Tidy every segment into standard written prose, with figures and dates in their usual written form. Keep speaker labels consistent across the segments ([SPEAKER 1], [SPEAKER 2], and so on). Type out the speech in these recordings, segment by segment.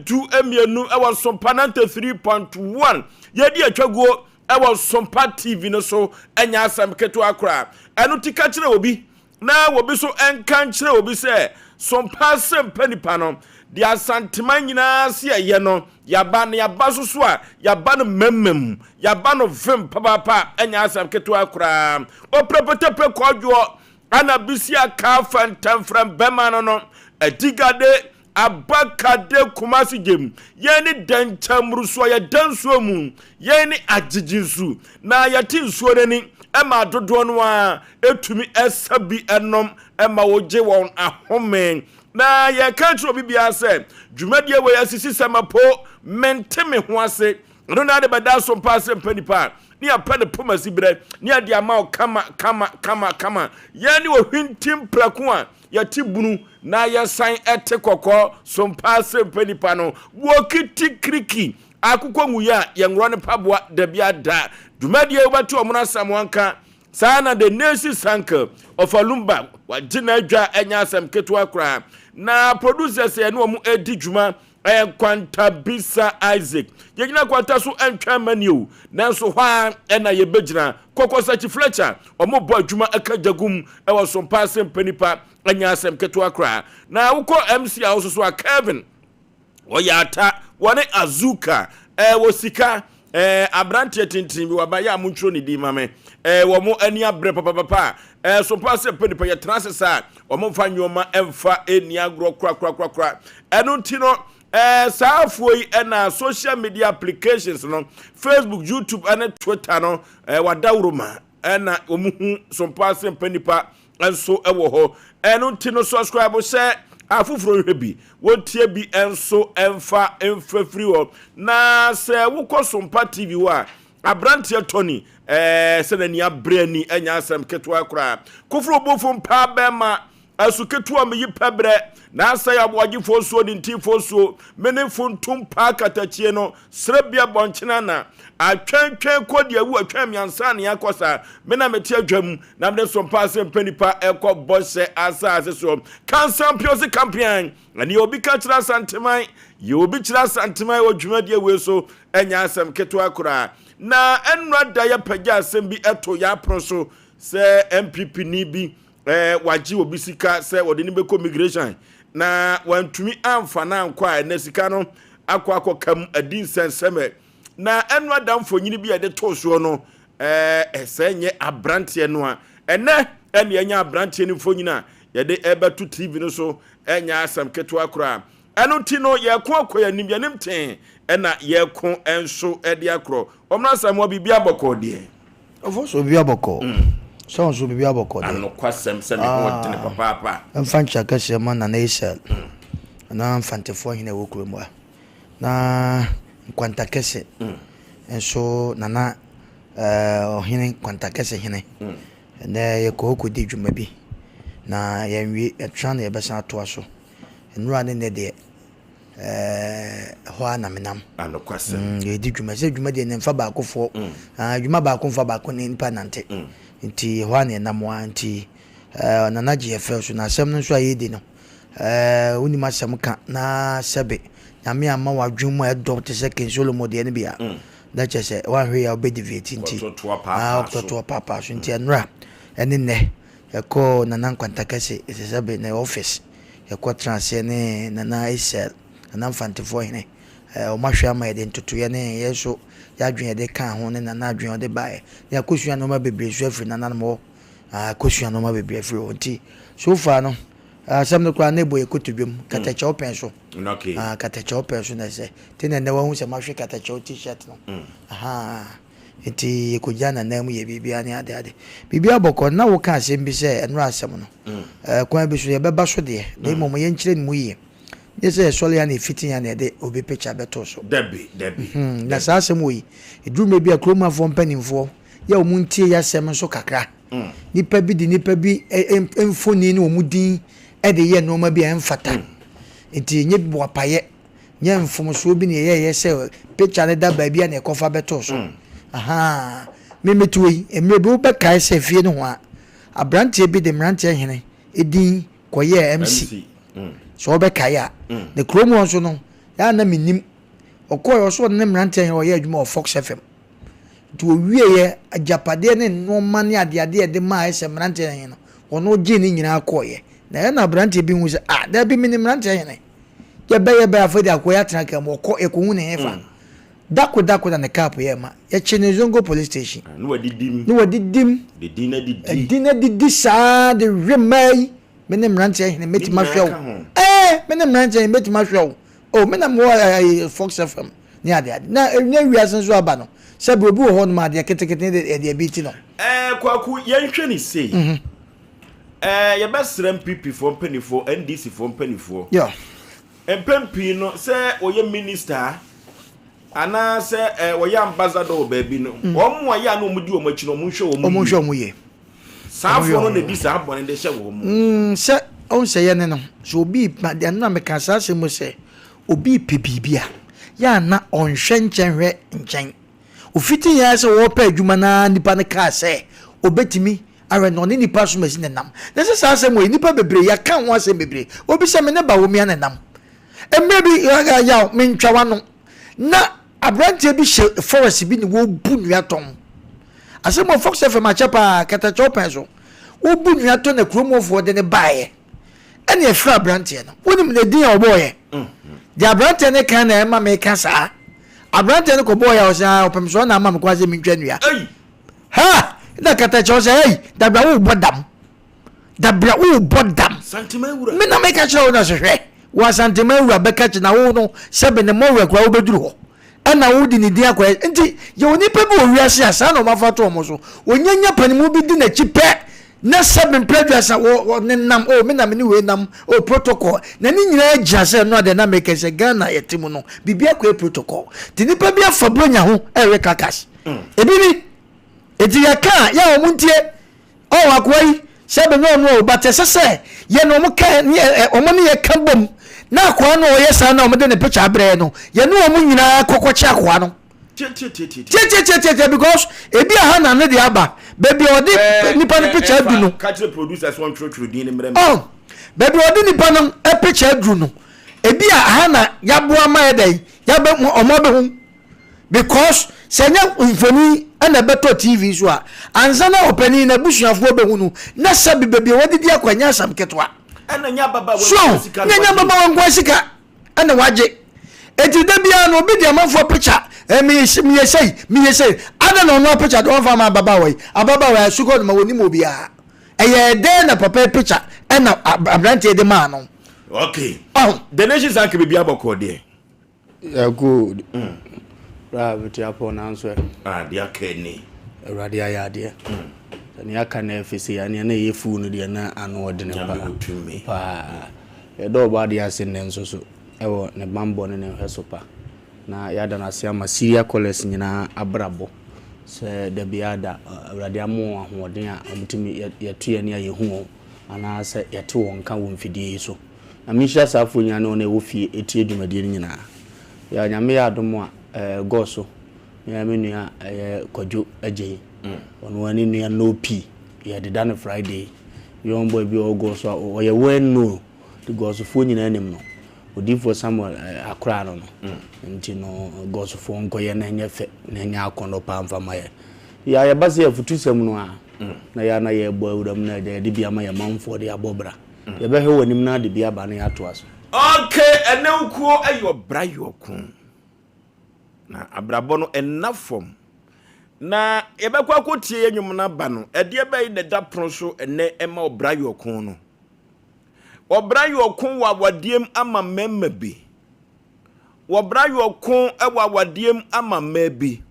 [SPEAKER 1] edu emienu ewa Sompa 93.1 yedi atwago ewa Sompa TV no so enya asam keto akra enu tika kire obi na obi so enka kire obi se Sompa Asem Mpe Nipa no di asanteman nyina se ye no yaba ne yaba so a yaba no memmem yaba no vim papa enya asam keto akra o prepetepe kodwo ana bisia ka fantam from bema no adigade abakade kumasi gem yeni danchamruso ya danso mu yeni agigginsu na yati nsuo nani ema dodo no a etumi esabi enom ema woje won ahome na ye kantro bibia se dwumadie we asisi samapo menteme ho ase no na de bada Sompa Asem Mpe Nipa ni apane pomasi bre ni ade ama kama yeni ohwintim prako a yati bunu na yasan ete kokko Sompa Asem Mpe Nipa no wokiti kriki akukọ nguya yenro ne paboa da bia da dwumadie wobatu omuna samwanka sana the nation sanka of alumba wagina adwa enya asem keto akra na producers ye no mu edi dwuma kwanta bisa Isaac yegina kwanta so entwa maniu nanso hwa ena ye begina kokko sachi Fletcher omo bo adwuma akajagum ewo Sompa Asem Mpe Nipa enya asem keto akra na wukọ MC a so a Kevin oyata wone azuka wosika abrante tintin bi wabaya muntro ni di mame wo mo ani abre papa Sompa Asem Mpe Nipa ye transesa wo mo fa nyoma emfa eni agro kra enu ntino saafuoi na social media applications no Facebook, YouTube and Twitter no wadawroma na omuhu Sompa Asem Mpe Nipa enso ewo ho enu ntino subscribe share afufuro hwebi wotie bi enso emfa free ho na se wukọ Sompa TV wa abrante Tony se na ni abre ni enya asem keto akra kofuro bofo mpa bema asuketu ameyi pebre na asa ya Aboagye fosuo di nti fosuo mene fontum pa katachie no srebia bonchena na atwentwen kodi awu atwan miansa na yakosa mena meti adwam na mede Sompa Asem Mpe Nipa ekọ bose asa so kansan piosi campaign ani obi ka kira santeman ye obi kira santeman odwumadie we so enya asem keto akura na enra da ya pagya asem bi eto ya proso se MPP ni bi waji obi sika se wode ni beko migration na wantumi amfa na nkwa na sika no akwa kam adin senseme na enwa damfo nyini bi ade toso no esenye abrante no a ene enya abrante ni fo nyina yade ebetu TV no so enya asam keto akra eno ti no ye ko akoya nim yanim ten ena ye ko enso ede akro omna samwa bibia boko de
[SPEAKER 2] ofoso bibia boko so bibia aboko de
[SPEAKER 1] ano kwasem se me ho tene papa
[SPEAKER 2] mfancha kase ma na Israel na mfantefo hine wokuro mu na kwanta kase enso nana ohine kwanta kase hine na ye ko di dwuma bi na yenwi etwa na ye besa ato aso enura ne de ho ana menam
[SPEAKER 1] ano kwasem
[SPEAKER 2] ye di dwuma se dwuma de ne mfa ba akofo dwuma ba akofo ba ko ne nipa nante nti hwane na mo anti na GFL so na asem no so ayedi no uni ma asem ka na sebe nyame ama wadwum edo te second solo mode ne bia da chese wa hwe ya obedivate nti to papa so nti enra ene ne eko na nkwanta kase sebe na office eko transfer ne na Israel na mfantifo hene o mahwe ama ede ntutu ye ne yeso ya dwen de kan ho ne na adwen de bae ya kosua no ma bebre so afri na mo kosua no ma bebre afri onti so far no asem no kwa na ebo ekotodwem katacha open so
[SPEAKER 1] okay
[SPEAKER 2] katacha open so na se tene ne wa hu se mahwe katacha t-shirt no enti ekojana na mu ye bibia ne ade bibia boko na wo ka asem bi se enra asem no kwa bi so ye beba so de na mo ye nkyire ni mu yi yese sole ya na fitin ya na de obi picture beto so
[SPEAKER 1] debi
[SPEAKER 2] na sasem wo yi edrume bi akroma fo mpanimfo ya omuntie ya sem so kakra nipa bi di nipa bi emfoni ni omudin e de ye no ma bi emfata enti nye bo apaye nye mfom so bi ne ye se picture ne da ba bi na ekofa beto so memetuwi emre bi oba kai se fie no ho a abrante bi de mrante hene edin koye MC so be kai a the chrome so no ya na minim okoy oso ne mrante he oye adwuma o Fox FM to wieye ajapade ne no mane ade de ma Asem mrante he no ono gye ni nyina akoye na na brante bi hu se da bi minim mrante he ne ye be afodi akoya tran kam okọ ekohu ne hefa dako na ne cap ye ma ye chene zongo police station
[SPEAKER 1] no wadidim de
[SPEAKER 2] dina di sa de remai menem mrante he ne metima hwew menem mrante he metima hwew o menam wo Fox FM ni ade na wiase so aba no se bi obi wo ho no ma de ketekete de bi ti no
[SPEAKER 1] kwaku yenhwe ni sei ye besrem PP for penifo NDC for penifo
[SPEAKER 2] yeah
[SPEAKER 1] empempi no se oye minister ana se oye ambassador baby no omo ya no mudi omachi no monhwe
[SPEAKER 2] omuye
[SPEAKER 1] safo no na di sa abone de hye wo
[SPEAKER 2] se on se ye ne no so obi ma de na me ka sa se mo se obi pebibia ya na onhwe nkyehwe nkyɛn ofiti ya se wo pa adwuma na nipa ne ka se obetimi are no ne nipa so machine nam na se sa se mo nipa bebre ya kan ho ase bebre obi se me ne ba wo mi an nam emre bi ya me ntwa no na abrante bi she forest bi ni wo bu nua tom ase mo Fox FM a chapa kata chopen so wo bu nua to na kromofo de ne baaye ene e fra abrante no wonim ne din oboye the abrante ne kan na ma me kasa abrante ne ko boya o sa opem so na ma me kwaze mi ntwa nua ha na kata cho say hey dabra wo bodam
[SPEAKER 1] santima wura
[SPEAKER 2] me na me ka cho na hwehwe wa santima wura beka chi na wo no sebe ne mo wura kwa wo beduru ho ana wo di ne dia akwa nti ye oni pe bi o wiase asa na o mafato omo so onyanya panimu bi di na chipe na sebe mpredwasa wo ne nam o me na me ni we nam o protocol na ni nyina agya se no ade na me ke se Ghana yetimu no bibia kwa protocol ti ni pe bi afabronya ho ewe kakas ebibi eti ya ka ya o muntie o akwai sebe no batesese ye no mo ka o mo ne ye ka bom na kwa no ye sa na o mo de ne picture abre no ye no o mo nyina kokochi akwa no because ebi aha na ne de aba baby odi nipa ne picture du no
[SPEAKER 1] catch the producers one true din ne mrem
[SPEAKER 2] baby odi nipa no e picture du no ebi aha na yaboa ma ye dai yabe omo be hu because senya mfoni ana beto TV so a anzana opani na busuafo be hu no na sabi baby wodi di akwanya Asam ketwa
[SPEAKER 1] ana nya baba
[SPEAKER 2] wa sika ana waje eti da bia no obi di amanfo picture me say ada no no picture don fa ma baba wa suko no ma woni mo bia eye de na papa picture na abrante de ma no
[SPEAKER 1] okay the nation sank be bia boko de
[SPEAKER 3] good rabiti apo na answer
[SPEAKER 1] dia keni
[SPEAKER 3] awrade ayade ni aka na efisi ya na yefu no de na ano ode ne pa e do ba de ase ne nso so ewo ne bambo ne hweso pa na yada na ase ama Syria college nyina abrabo se de biada awrade amo ahoden a omtimi yetue ne ayehu ana se yete won ka won fidie so na misha safo nya na wo fie etie dwumadie nyina ya nyame ya adomo a goso ya menua kojo agye ono ani nua no pi ya de dan Friday yon boy bi o goso o ye wen no the goso fo nyina anim no odi for Samuel akra no nti no goso fo nkoye na nyefe na nya akono pa mfa maye ya base afutusem no a na ya na ye bo awuram na de bia ma ye manfo de abobra ye be he wanim na de bia ba na ya to aso
[SPEAKER 1] okay ene ukuo ayo brayo kun na abrabo no enafom na yebekwa akotie enwum na ba no ede be ne da pronso ene ema obrayo kun no obrayo kun wa wadiem ama memma bi obrayo kun ewa wadiem ama mebi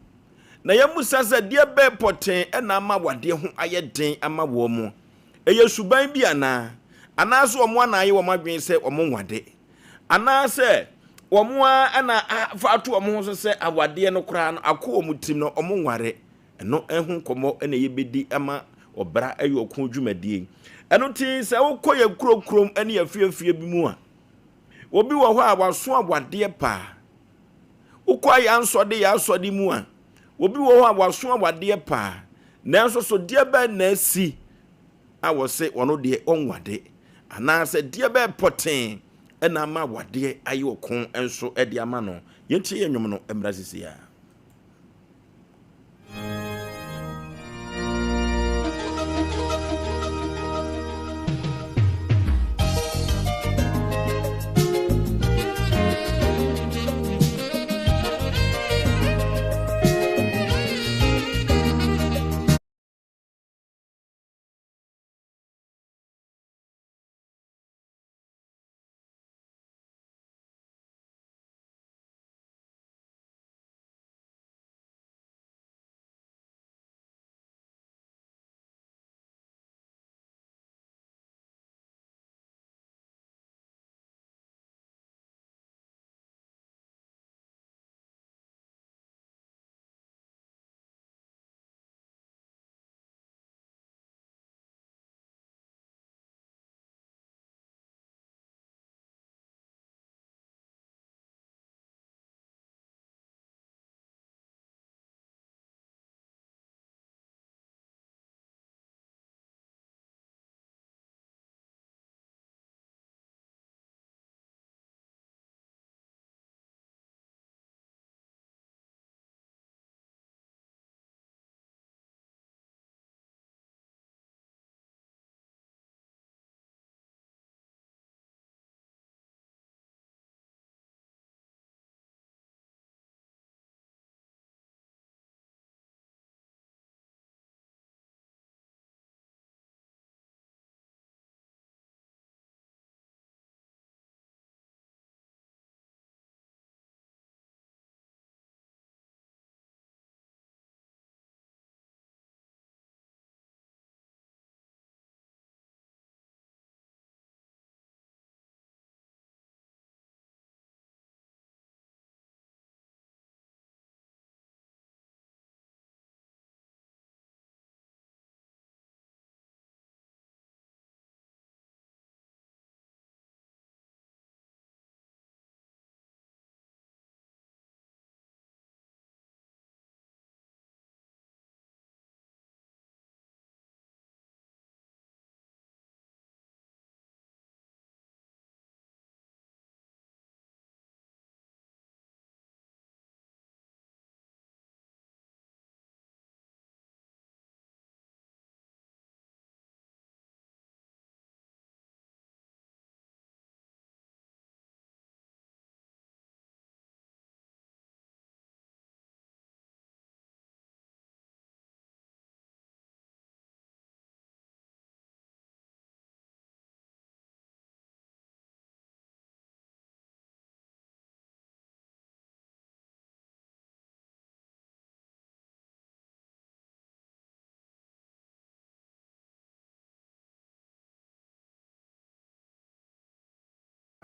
[SPEAKER 1] na yemusa se de be poten ena ama wade ho ayeden ama wo mu eye suban bi ana so omo anaye wo madwen se omo wade ana se omo ana fatu omo so se awade no kra no akọ omutim no omo nware eno ehun komo ena yebedi ama obra ayo okun dwumadie eno ti se wokoye kurokrom ene yafiafie bi mu a obi wo ho a waso awade pa ukoye ansode ya asode mu a obi wo ho a waso awade pa nanso so de ba na si a wo se wono de onwade ana se de ba poten ɛna ama wade ayi okon enso ɛde ama no yɛntie yɛnwom no emra sisia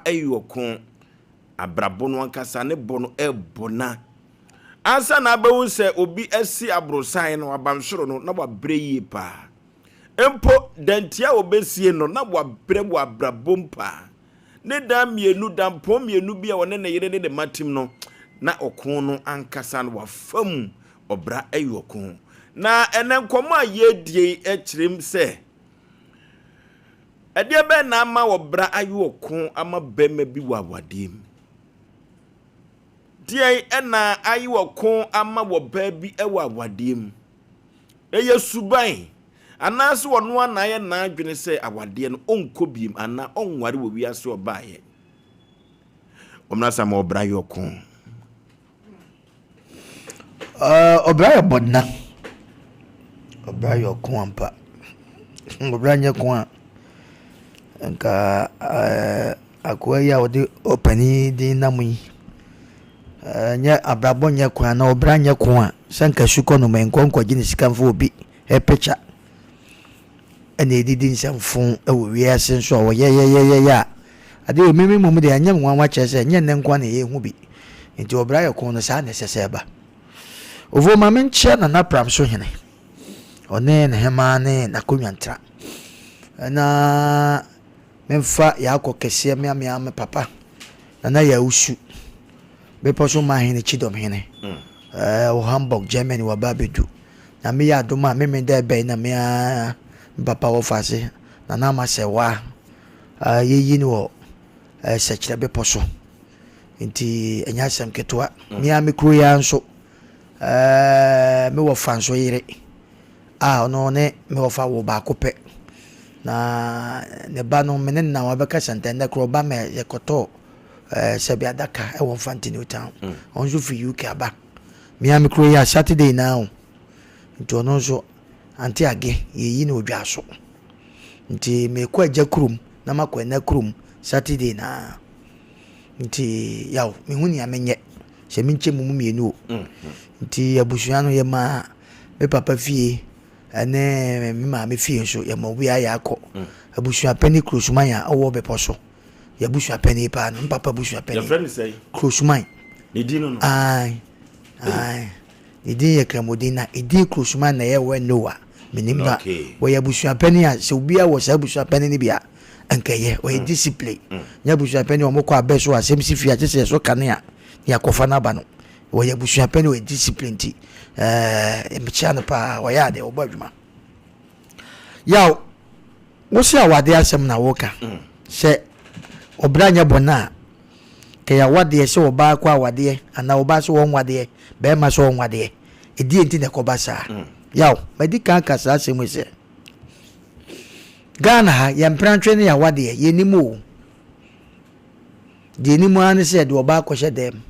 [SPEAKER 1] ayokon abrabono ankasa ne bono ebona ansa na abewu se obi asi abrosan no abansoro no na wabre yi pa empo dantia obesie no na wabre wabrabompa ne da mienu da mpom mienu bia wone ne yere de matim no na okon no ankasa no wafam obra ayokon na enenkomo ayedie ekirem se Ede be na ama obra ayokon ama bema bi wawadim. Die ena ayokon ama woba bi ewawadim. Eye suban. Anaso wono anaye na adwene se awade no onkobiem ana onware wo wiase obaye. Omna sama obra ayokon.
[SPEAKER 2] Obra ayobodna. Obra ayokon ampa. Obra anyekon nka akwa ya odi opani di namui nya abrabo nya kwa na obra nya kwa sanka shuko no menkonko gini sikamfo obi picture ene didi nsamfo ewo wiase nso wo ye ade o memi mum de anya nwa chese nya nenkwa na ye hu bi nti obra ya kwa no sa na sese ba ovo ma menche na pram so hene one na hema ne na konwantra na memfa yako kese me papa na ya usu be poso ma hene chidom hene o Hamburg Germany wa babedu na me ya doma me da be na me papa wo fase na ma se wa yeyi ni wo sekyere be poso nti enya asem ketwa me a me kro ya nso me wo fa nso yire ono ne me wo fa wo ba kope na ne ba no me ne na wa be ka sentende kro ba me yekoto sebi adaka e wo fanti new town onzo fi UK aba me a me kro ya Saturday now nti ono nso anti age yeyi na odwa so nti me kwa jakrum na makwa na krum Saturday na nti yaw me huni amenye se minche mumu mienu nti abusua no ye ma me papa fie ene me ma me fie so ye ma obi aya akọ abusua pani krosuman a owo be poso ye abusua pani pa no papa abusua pani
[SPEAKER 1] your friend say
[SPEAKER 2] krosuman
[SPEAKER 1] ni dinu no
[SPEAKER 2] ai idi ye kramodina idi krosuman na ye we noa minim na wo ye abusua pani a se obi a wo se abusua pani ni bia ankeye o discipline nya busua pani o mokọ abeso asem sifia chese so kanea ya kofa na ba no o ya busua pani o discipline ti emcha no pa o ya de o badwuma yaw wo se awade asem na woka se obranya bona ke ya wade se oba kwa awade ana oba so won wade be ma so won wade edi enti ne kobasa yaw medika kasa asem se Ghana ha yemprantwe ne ya wade yenimu de nimu an se de oba kwhye dem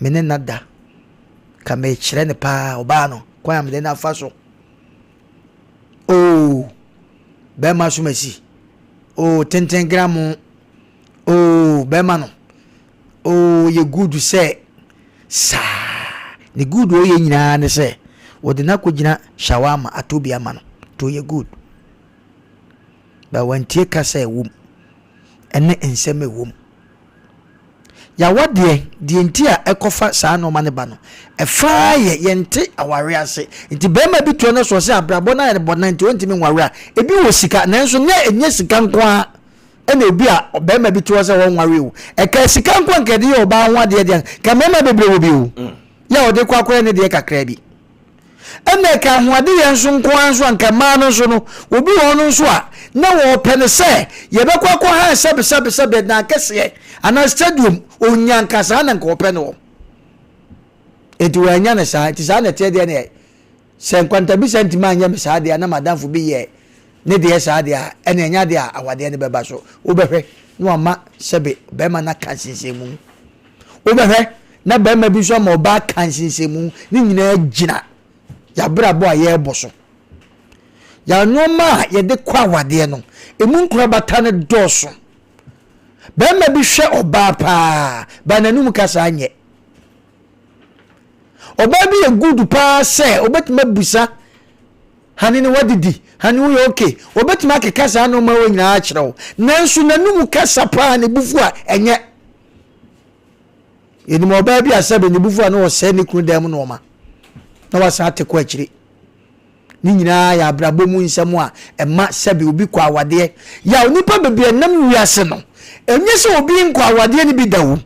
[SPEAKER 2] mene nada ka me kire ne pa oba no kwa am de na fa so be ma so masi 10 gram be ma no ye good se sa ne good o ye nyina ne se wo de na ko gina shawama atobia ma no to ye good ba wantie kasa ewum ene ensem ewum ya wade die ntia ekofa saa no mane ba no efa ye yente aware ase nti be ma bi to no so se abrabo na ye bona nti ontimi nware a ebi wo sika nanso ne enye sika nko a ene ebi a be ma bi to se won nware wu eka sika nko nkede ye oba ho ade de ka me ma bebre wo bi wu ya ode kwa kwa ne de kakra bi ene ka ho ade ye nso nko anso anka ma no so no obi ho no nso a na wo pene se ye be kwa ha sebe na kese ana stadium onyanka sa na nko pene wo enti wo anya ne sa ti sa na te de ne se nkwanta bi sentima anya me sa de na madamfo bi ye ne de sa de a ene anya de a awade ne beba so wo behwe no ama sebe be ma na kansensemu wo behwe na be ma bi so ma oba kansensemu ni nyina gina ya brabo a ye boso ya noma ye de kwa wade no emu nkura bata ne doso be ma bi hwe oba pa ba nanum kasa anye oba bi ye good pa se obetima busa hani ne wadidi hani wo okay obetima kekasa no ma wo nyina a kirew nanso nanum kasa pa ne bufu a enye yeni mo oba bi asabe ne bufu a no wo se ne kunu dem no ma na wasa te ko akiri ni nyina ya abrabo mu nsem a ema sabe obi kwa awade ya onipa bebie nam wiase no enye se obi nkwa awade ni bi dawo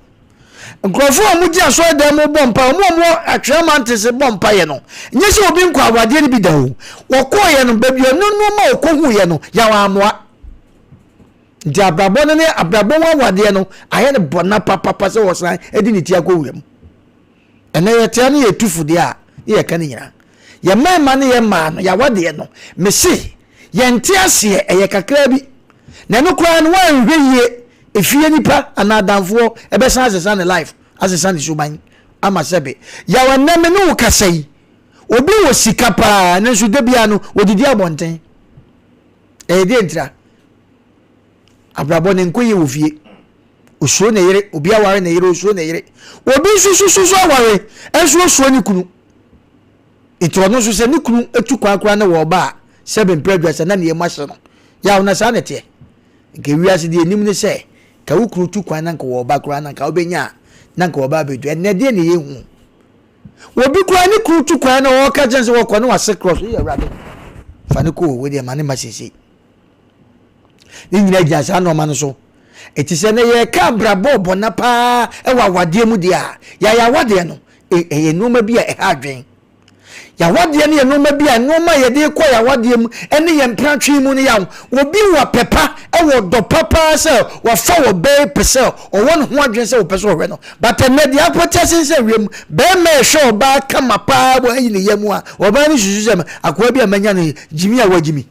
[SPEAKER 2] nkrofo mu gi aso da mu bompa mu atwema ntese bompa ye no enye se obi nkwa awade ni bi dawo wokoye no bebie no ma okohu ye no ya wa amoa ndi abrabo ne abrabo wa awade no aye ne bona papa se wosan edi ni ti akowuram ene ye tia ne ye tufude a ye ka ni nyina ye mema ne ye ma no ya wade no mesi ye ntiase ye kakra bi na no kura no wan hweye efie nipa anadamfo ebe san asesa ne life asesa ne suban ama sebe ya waname no kasai obi wo sika pa ne so debia no odidi abonten de ntra abrabo ne nkoye wo fie osuo ne yere obi aware ne yere osuo ne yere obi susu aware enso osuo ne kunu itro so se ne kunu etu kwakra na wo ba sebe mpredwasa na ne yemahye no ya una sa ne te nke wiase de enim ne se ka wukuru tu kwan na nka wo ba kra na nka obenya na nka wo ba bedu enne de ne yehu obi kra ne kuru tu kwan na wo ka jense wo kɔ no wase cross ye awrade fa ne ko we de ma ne masisi ni nyina jasa no ma no so etise ne ye ka brabo bona pa e wa wade mu dia ya wade no ye no ma bia e ha adwen ya wade ne noma bia noma ye de kɔ ya wade mu ene ye mpratwe mu ne ya obi wa pepa e wo do papa se wa fa wo be pese o won ho adwen se wo pese wo hwe no but ne de apotasin se wiem be me show ba kama pa bo ayi ne yemu a oba ni susu se akwa bia manya no jimi a wajimi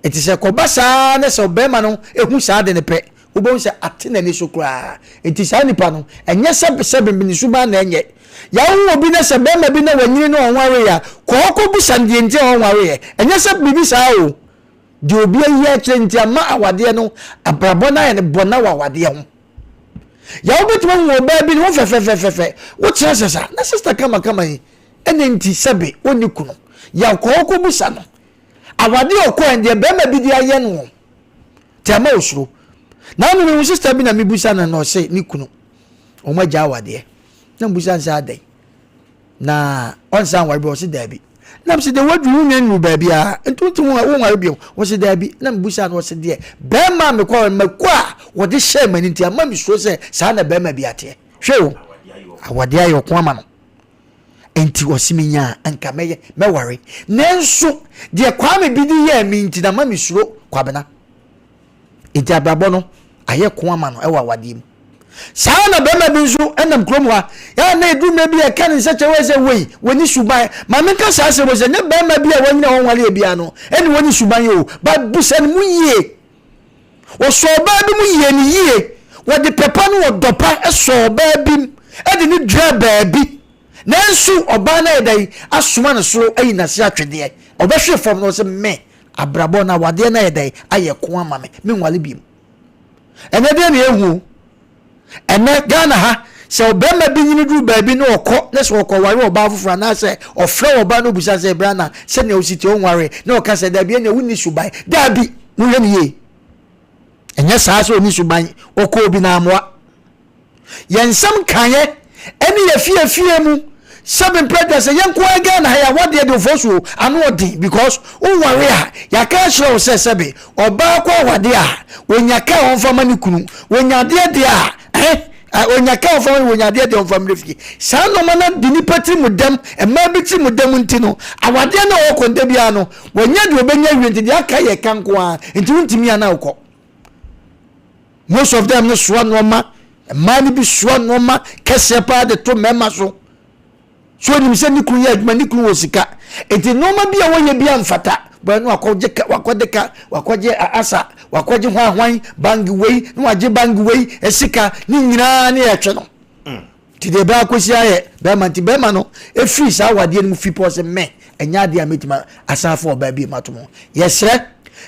[SPEAKER 2] enti se ko basa ne se be ma no ehu sa de ne pe ubon se atena ni so kra enti sa nipa no enye se bimbi suba na enye ya wo bi na se be ma bi na wanyini no onware ya ko bi sande enti onware ye enye se bibi sa o de obi ayi enti ama awade no abrabo na ye ne bona wa awade ho ya wo betu wo ba bi no fe wo kira sesa na sister kama yi ene enti sebe oni kunu ya ko bi sa no awade okọ ende be ma bi di aye no tema osuro na no mi sister bi na mi busa na no se ni kunu o ma ja awade na busa nsa adai na on san wari bi o se dabi na se de wadu nnu ba bia entuntu wo wari bi o se dabi na busa na o se de be ma me kwa wo de share mani ntia ma mi so se sa na be ma bi ate hwe wo awade ayo kwa ma no enti osiminya anka me wari nenso de kwa me bi di ye mi nti na ma mi suro kwa bena enti abrabo no aye kwa ma no e wa awade mu sana bema binso enam krom ha ya na edu me bia kan se chewe se wei woni suban ma me ka sa se wo se ne bema bia woni na wonwale bia no eni woni suban yo ba busan mu yie wo so ba bi mu yie ni yie wo de pepa no wo dopa e so ba bi e de ni dra ba bi na nsu oba na edai asoma na so ayi na se atwede oba hwe fom no se me abrabo na wade na edai aye ko ama me nwale bi ene de na ehu ene Ghana ha se obema bi nyini du baabi na okọ na se okọ ware oba afufura na se ofre oba no busa se brana se ne ositi onware na oka se da bi na wuni suban da bi mu hwe ne ye enye saa se oni suban okọ obi na amwa yensam kanye ene ye fie mu seven predators yenko Ghana ha ya wade de Oforisuo anu odi because onware ha ya ka shiro se sebe oba kwa wade a onyaka onfama ni kunu onyade de a onyaka onfama onyade de onfama refi sa no mana dini pati mudam e ma biti mudam ntino awade na okonde bia no wonya de obenya wienti de aka ye kanko a nti untimi ana okọ most of them no swa no ma mani bi swa no ma kese pa de to mema so ni se ni kun ya adwuma ni kun wosika enti noma bia woye bia mfata banu wakoje asa wakoje hwan bangi wei no waje bangi wei esika ni nyina na ye twe no ti de ba kosi aye be man ti be ma no e free sa wade ni mu fi pose me enya de ametima asafo oba bi matomo yesre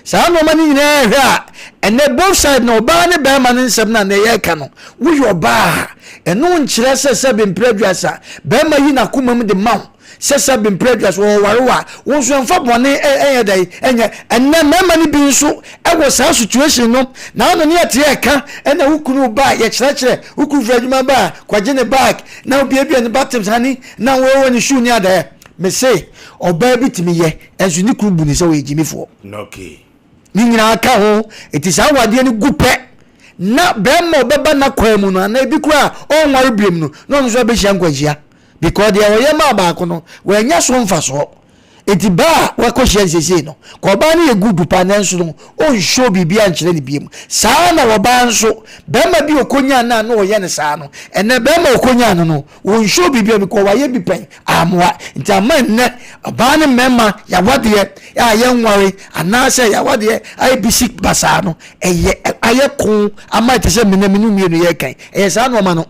[SPEAKER 2] sa no mani nyina hwe a ene both side no ba ne be ma ne nsem na ye ka no wo yo ba eno nkyere se be mpredwasa be ma yi na komam de maw se be mpredwasa wo warewa wo so mfa bone enye dai enye enne mema ni bi nso e wo sa situation no na no ne ate eka ena hukunu ba ye kyerɛkyerɛ hukunu fradwuma ba kwaje ne back na obi ne baptism hani na wo ni shoe ni ada me say oba bitimi ye enso ni kunu bu ni se wo ejimifo
[SPEAKER 1] okay
[SPEAKER 2] ni nyina aka ho etisa wade ni gupe na bema obeba na kwamu no na ebi kura onware biem no no nso be hia nkwajia because they were ma ba ko no we nya so mfa so eti ba wa ko hia sese no ko ba na ye gudu pa na nso no on show bibia nkyere ni biem saa na wo ba nso bema bi okonya na no ye ne saa no ene bema okonya no on show bibia bi ko wa ye bi pen amwa nti aman ne ba ne mema ya wade ya ye nware anase ya wade ai bisik basa no eye aye ko ama te se menaminu mienu ye kan saa no ma no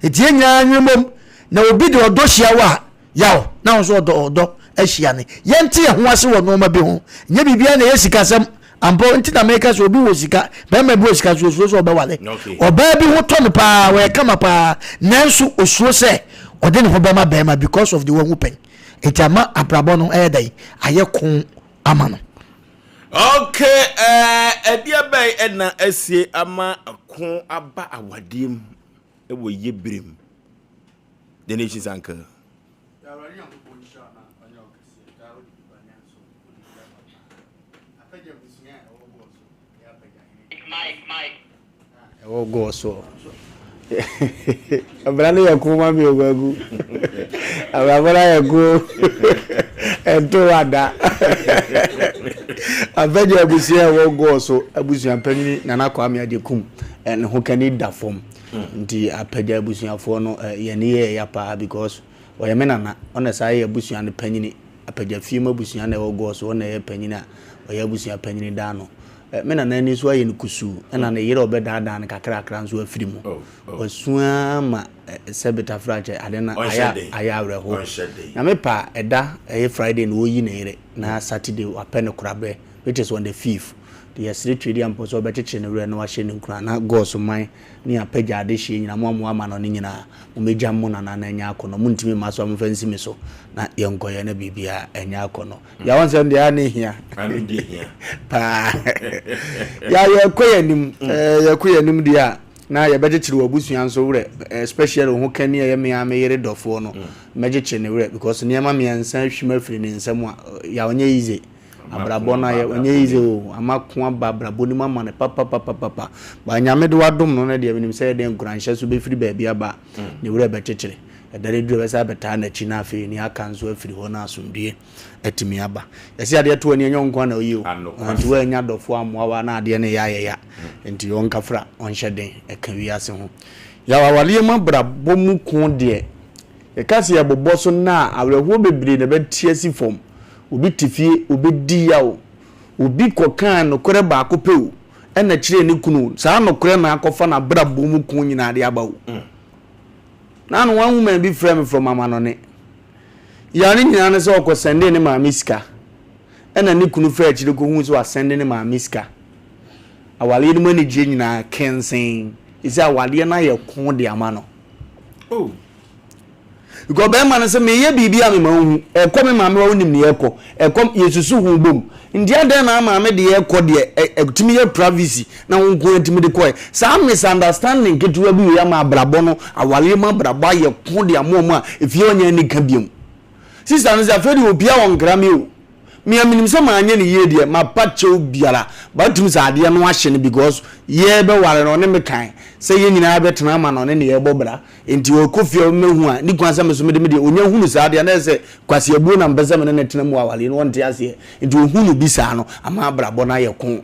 [SPEAKER 2] eti enya nwemom na obi de odohia wa yaw na so odo ahia ne yente ho ase wo no ma bi ho nya bibia na yesikasem ampo nti na make so obi wo sika ba ma bi wo sika so oba wale oba bi ho to ne pa we kama pa nanso osuo se ode ne ho ba ma ba ma because of the one who pen etama abrabo no dai aye ko ama no
[SPEAKER 1] okay edia bai na asie ama ko aba awadiem e wo yebrem the nation's anchor
[SPEAKER 3] Mike. Oh, go so. Abrani ya kuma mi ogagu. Ababara ya go ento ada abeje abusia wo go so abusia panyin nana kwame adekum en ho kani da fom nti apeja abusia fo no ye ne ye ya pa because oye menana ona sai abusia ne panyin apeja fiema abusia na wo go so ona ye panyin a oye abusia panyin da no menana ni so aye ne kusu na ne yere obeda da ne kakra kakra nso afiri mu osua ma sebeta frache adena aya reho na me pa eda Friday no yi na yere na Saturday apene korabe which is on the 5th the secretary am poso becheche ne wure na wa hye ne nkura na goso man ni apeja ade hye nyina mo ama no nyina mo meja mo na anya akono mo ntimi maso am fansi mi so na yenkoye na bibia anya akono ya won sem dia ne hia pa ya yekoye nim dia na ya becheche wo busuan so wure especially ho kani ya me yere dofo no mejeche ne wure because niam me ansan hwima firi ne nsam ya onye easy abrabona ye onye ize o amakwa babrabo ni mama ne papa ba nyame de wadom no na de minim say de nkuranhye so be firi ba bia ba ne wura be chechire edare duro be sa beta na chi na afi ni aka nso afiri ho na asomdie atimi aba yesi ade to ani enyonkwa na oyi o anti wa nya dofo amoa na ade ne ya enti on kafra on hyeden e kan wi ase ho ya wawale ma brabo mu kun de e kasi ya boboso na awreho bebre ne be tiasi fom obi tifie obi di yawo obi kokan no kore ba akopeu ena kire ne kunu saa no kore na akofa na brabo mu kun nyina de abawo na no one woman be frame from amanone ya ni nyina ne so ko sende ne ma miska ena ne kunu fa kire ko hu so asende ne ma miska awale ne mani je nyina kensen isi awale na ye kun de amano oh because be man say me ye bibia me mahu e ko me ma me wa nim ne ekọ e kom yesusu hu bom ndia den na ma me de ekọ de etimi ye privacy na won ko etimi de ko some misunderstanding ketuwa bi ya ma brabo no awale ma brabo ye ko de amomo a efie onya ni ka biem sister no say afedi obia won grame o me aminim so ma anya ne ye de ma pache obiara batum sa ade no ahye ne because ye be ware no ne me kan say ye nyina betena ma no ne ye bobra enti okofie mehu a ni kwansa me so me de onya hunu sa ade na say kwase abuo na mbeza me ne tena mu awale no wonte ase enti ohunu bi sa no ama brabo na ye ko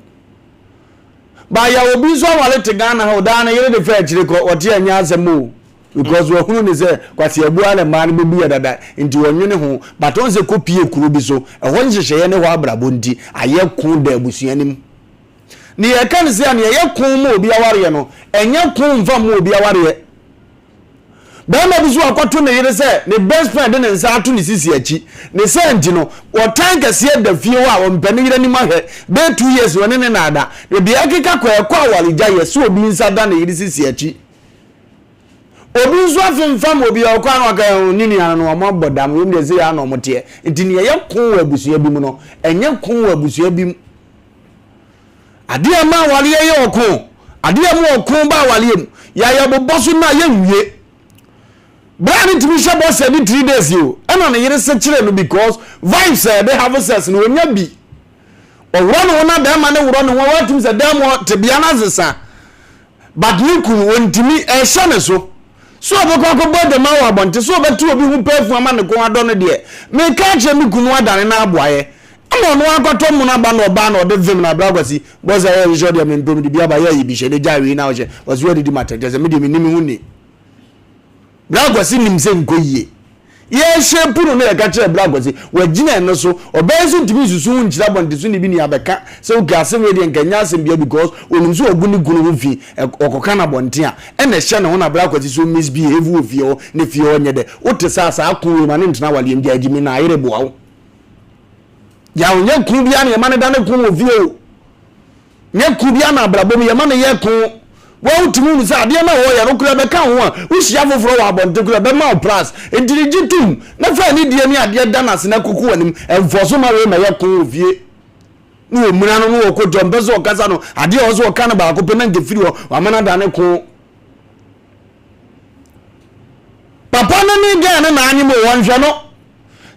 [SPEAKER 3] ba ya obi so awale te Ghana ha oda na ye de fa akire ko ote anya asemo because we hunu ni say kwase abuo ale ma ne bebu ya dada enti wonwene ho baton se kopie kuru bi so e ho nhyehyeye ne ho abrabo ndi aye ko da abusuanim ni ye kan se an ye ko mo obi aware no enye ko mfa mo obi aware ba ma bisu akoto ne yire se ne best friend ne nsa ato ne sisi achi ne senti no wo tanka se da fie wa wo mpani yire ni mahwe be 2 years woni ne nada ne bia keka kwa awale gya ye so obi nsa da ne yire sisi achi obi nso afemfam obi akwa no aka nini ana no mo bodam yom de se ya no mote ntini ye ko abusua bi mu no enye ko abusua bi ade ma wale ye okun ade ma okun ba wale mu ya boboso na ye nwie brand to be shop was 3 days you and on the se kire no because vibes they have sex no nya bi o run wona da ma ne woro no wa tum se dem te bia na zesa but you kun wontimi e hye ne so obekọ bode ma wa bonte so obetu obi hu pefu ama ne ko ado no de me ka che mi kunu adane na aboaye ama no akoto mu na ba no ba no de vim na bragwasi boza ye jodi am ndom de bia ba ye bi hye de jawi na o hye was ready di matter just me de mi nimi hu ni bragwasi nimse nkoyie ye shepuru no ye ka kire bragwasi wagina eno so obenso ntimi susu hu nkira bonte so ni bi ni abeka se o gase we de nkanya asem bia because onimso oguni gunu hu fi okoka na bonte a ene hye ne ho na bragwasi so misbehave of you ne fi onye de wote sasa akun ma ne ntena wale mdia agimi na ayere boawo ya onye kun bia ne ma ne da ne kun of you nye kun bia na brabom ye ma ne ye kun wa utumi ni sa ade na wo ya no kura be kan ho a uhia foforo wa bonte kura be ma plus entirigitum na fa ni die ni ade da na se na kuku wanim enfoso ma we ma ye kon ofie ni o mura no no wo ko jombe so kasa no ade o so kan ba ko pe na nge firi ho wa mana da ne ko papa na ni ga na anyi mo wonhwe no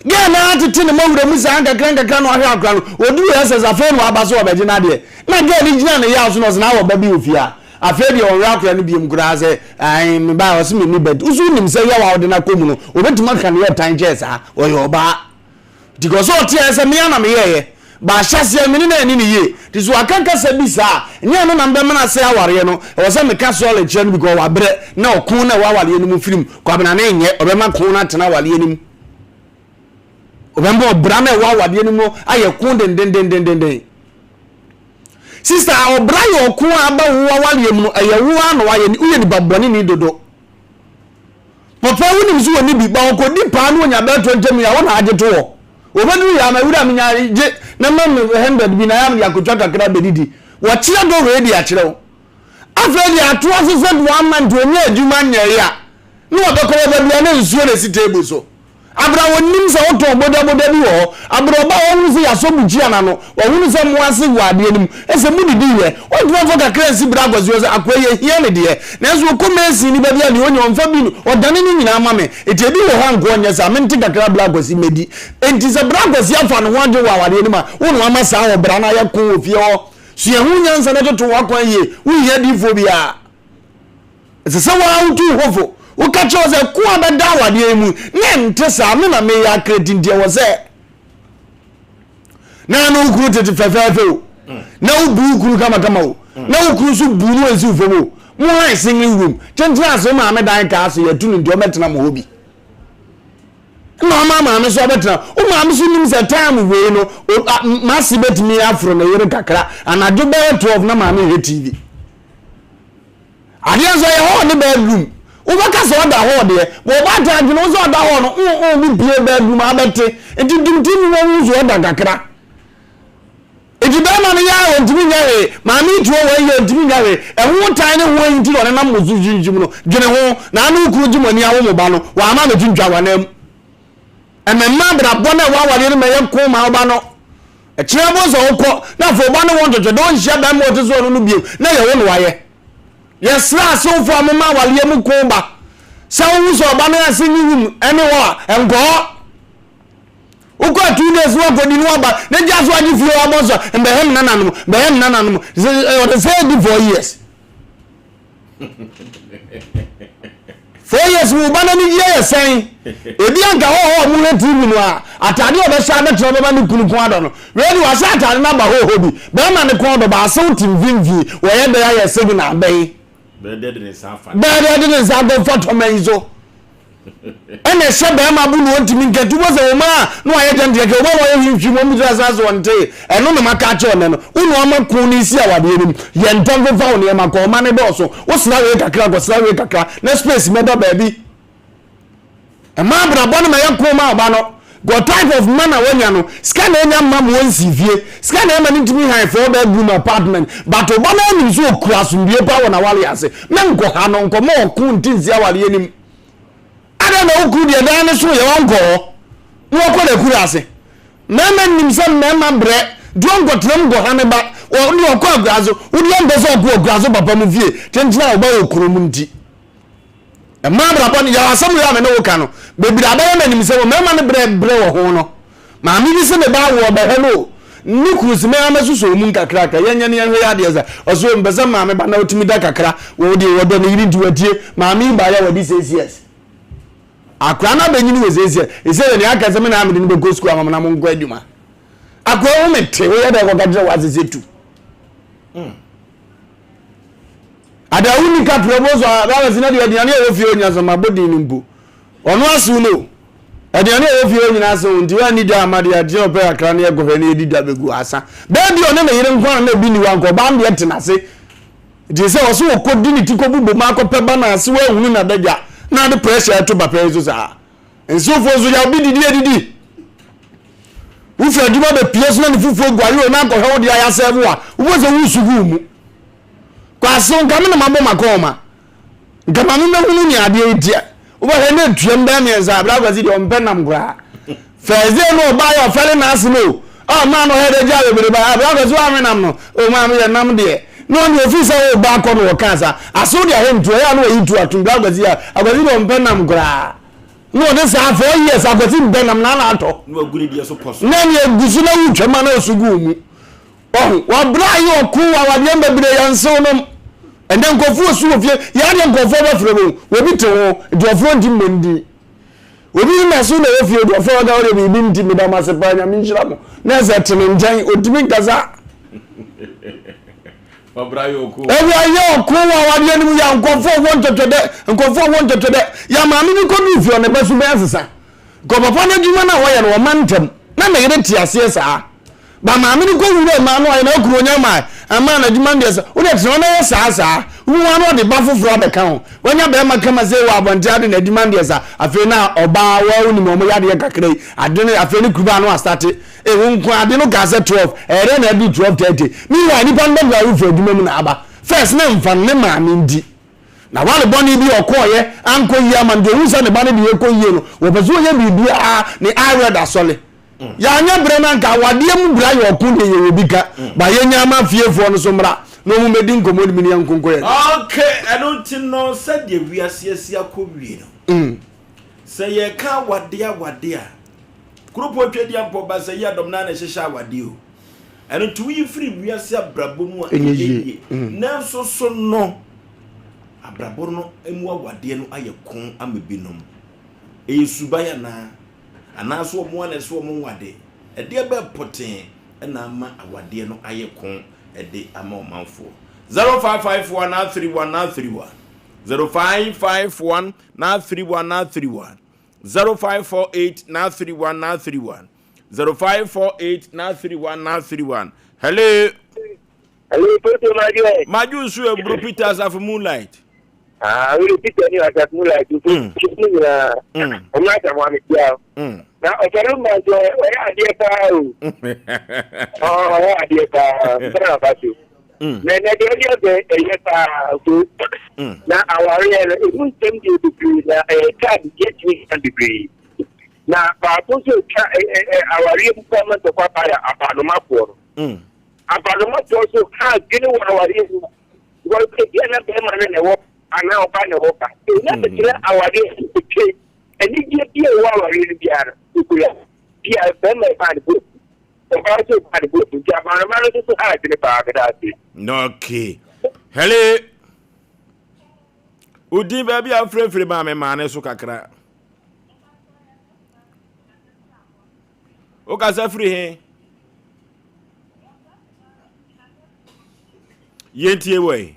[SPEAKER 3] ga na atete ne mawura mu sa anga kran no ahwe akran no odu ya se za fe no aba so obeje na de na ga ni gina ne ya so no na wo ba bi ofia afedi on rakra no biem kura say ai me ba o se me ni bed usu nim say ya wa de na komu no obetuma kan ye tan che sa o yo ba because o tie say me na me ye ba hyase me ni na ni ye tiso akanka sa bi sa nya no na mbe me na say aware no o say me ka so le che no because wa bre na okun na wa wale ni mu firim kwa bena na nye obema kun na tena wale ni mu obembo bra na wa wale ni mu aye kun den sister obra yo kun aba wo wale mu aye wo ano aye ni uye ni baboni ni dodo papa wo ni so ni bi ba ko di pa no nya ba 20 ya wona age to wo obenu ya ma wura mi nya je na ma 100 bi na ya akotwa kakra bedidi wo kire do we di a kire wo afredi ato asese do amant oni adwuma nya ya no obekọ ba bia na nsuo na si table so abra wonim se woto boda bi wo abra ba wonu se yaso buji ana no wonu se mo ase wade anim ese mudidi ye wodo fo kakra si bra gwazo se akoye hia ne de na so komesi ni ba bia ni onye onfa bi no odane ni nyina ama me etebi wo ha nko onye sa menti kakra bra gwazi medi enti se bra gwazi afa no wade wa wade anim a wonu ama sa wo bra na ya ko ofie ho so ye hu nyansa na toto wakwan ye wu ye di phobia ese se wa utu hofo wo ka cho se ku abeda wade emu ne nte sa me na me ya credit die wo se na no ukuru tete fefefe o na ubu ukuru kama o na ukuru su buru ezi ufo mo han singing room tentra so ma me dan ka so ya tunu ndio metena mo hobi no mama me so betena o ma me so nim se time we no masi betimi afro na yere kakra anajo be 12 na ma me TV ade so ye ho ne bedroom o ba ka so da ho de bo ba ta adwuno so da ho no o mi bie bedroom abete enti dimtimi wo so da kakra enti ba ma ne ya o ntimi nyawe ma mi tuo wo ye ntimi nyawe e ho tan ne ho enti o ne na mozu jinjim no gene ho na anu kuru jimani awo mo ba no wa ma me jinjwa wa nam ememma bra bona wa wale ni meye ko ma oba no e kire bo so okọ na fo ba no won jojo don hia ba mo to so no biem na ye wo no waye yes la so fo amama wale mu ko ba sa wo so ba na asin yim ene wo engo uko 2 days wo ko di no ba na ja so agi fie wa bo so mbehem nananom o say di 4 years 4 years wo ba na ni ye sen ebi anka ho mu le TV no a atade o be sha be tro be ba ni kunu ko ado no ready wa sha atade na ba ho bi be ma ni ko do ba so tim vimvi wo ye be ya segi na be
[SPEAKER 1] dead in safa
[SPEAKER 3] be dead in safa foto menzo ene se be ma bu no ntimi nketu bo se wo ma no aye jam de ke wo wo ye hwihwi mo mu za so nte eno no maka che one no unu ama ku ni si awade enim ye ntam fe fa one ma ko ma ne do so wo sina we kakra go sina we kakra na space me do ba bi ema bra bonu ma yakko ma oba no go type of man awanya no scan enya mam won sivie scan ema ntimi high for bedroom apartment but oba na ni so kurasumbie pa wona wale ase me nko ha no nko mo ku ntinzi awale enim ada na ukuru de dan so ye wonko wo ko de kuru ase mema nim se mema bre don go tram go ha ne ba wo ni okọ agrazo wo di ende so okọ agrazo papa mu vie tentina oba okuru mu nti emabra pon ya asem ya me no woka no bebira ba ya nim se wo mema ne bre wo ho no ma mi bi se me ba wo ba he no ni kurusi me amesuso mu kakra ka yenya ne hwe ya de za oso mbeza ma me ba na otimi da kakra wo de wo do ne yiri ntiwadie ma mi ba ya wadi 6 years akwa na benyini wezeze ise ne aka seme na amede ne be go school amama na mo ngwa adwuma akwa wo mete wo ya da ko kadre wa zezetu ada uni ka promoso ba zina de aduane e wo fie onya so mabodi ni mbu ono asu no aduane e wo fie onya na so ndi wa ni da amade ade ope akra na ego he na edi da begu asa baby one na yire nkwa na bi ni wa nko ba ande tenase je se wo so ko di ni tiko bubo ma ko pe ba na ase wa hunu na daga na the pressure to ba pay so sa enso fo so ya bi didi wo fi aduma be pieso na fufu gwayo na ko he wo dia ya sevu a wo se wo sugu mu kwa so ngam na mabo makoma ngam na hunu ni ade edia wo ba he na tuam da me za bra gwazi de ompe nam gra feze no ba yo fele na asimo o ma no he de ja be ba bra gwazi wa me nam no o ma me nam de no ni ofisa wo ba ko no kansa aso dia he ntu ya no yitu atumbra gwazi ya agwazi de ompe nam gra no de sa 4 years agwazi mbe nam na ato
[SPEAKER 1] no aguri dia so koso
[SPEAKER 3] na ni egusu na wutwama na osugu mu wa bra yo ku wa wade mbebre ya nso no and then go for so of you yan go for from we be to do front mundi we be na so na if you do for that we be nti me da masepanya me nshira mo na za tenenjan odimi kaza
[SPEAKER 1] Obrayo ko.
[SPEAKER 3] Obrayo ko wa de ni ya nkofo won totode ya ma me ko bi fi on be so be asesa ko papa na djuma na wo ye no mantam na me yere ti ase sa ba ma me ko wure ma no na okuro nya ma ama na djuma de sa wo de tno na sa wo no de ba foforo be kan wonya be ma kama se wa abonte ade na djuma de sa afi na oba wa uni mo ya de kakrai ade na afi ni kuba no start wo nko ade no ga se 12 ere na bi 12:30 mi wa ni pa ndo bra wo djuma mu na aba first na mfa ne ma me ndi na wale boni bi okoye anko yi amande unsa ne bani bi ekoye no wo bezo ye bibia ne ired asole ya anya bre na nka wade mu bra ye okun de ye bika ba ye nyama fiefo no so mra no mu medi nkomodi mini yankonko ye
[SPEAKER 1] okay I don't know said the wiase ko wie no say ye ka wade a grupo twedi ampo ba say ye dom na hyehyɛ wade o eno to yi free wiase abrabo mu a na so no abrabor no emu awade no ayekon amebinom eyesubaya na anaso omo na so omo wade ede be poten na ama awade no ayekon ede ama omanfo 0551931931 0551931931 0548931931 0548931931 hello Maju so Bro Peters of Moonlight.
[SPEAKER 4] We repeat any of that moonlight. I'm not a one. Now, I tell my joy, where are the oh, where are the about you? Then I now our real, it won't take you to be a get me a degree. Now, our real comment of Papaya about the map. About also has getting what our is well again and now by the worker. Our is and it get be a war really be a family by the book. Also by the book to Japan to hide in the park.
[SPEAKER 1] Okay. Hello. Udi baby afraid free mama man so kakra. O ka sa free he. Yentie way.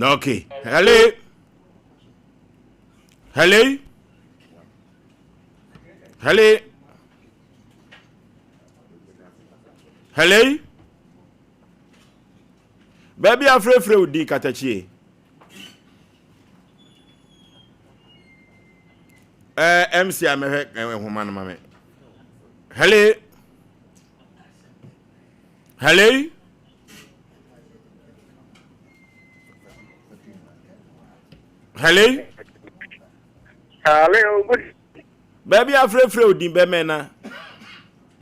[SPEAKER 1] Okay. Hello. Hello. Hello. Hello. Baby afraid udi katachi. MC amehe woman mame. Hello. Hello. Hello.
[SPEAKER 4] Hello, good.
[SPEAKER 1] Baby afraid udi be mena.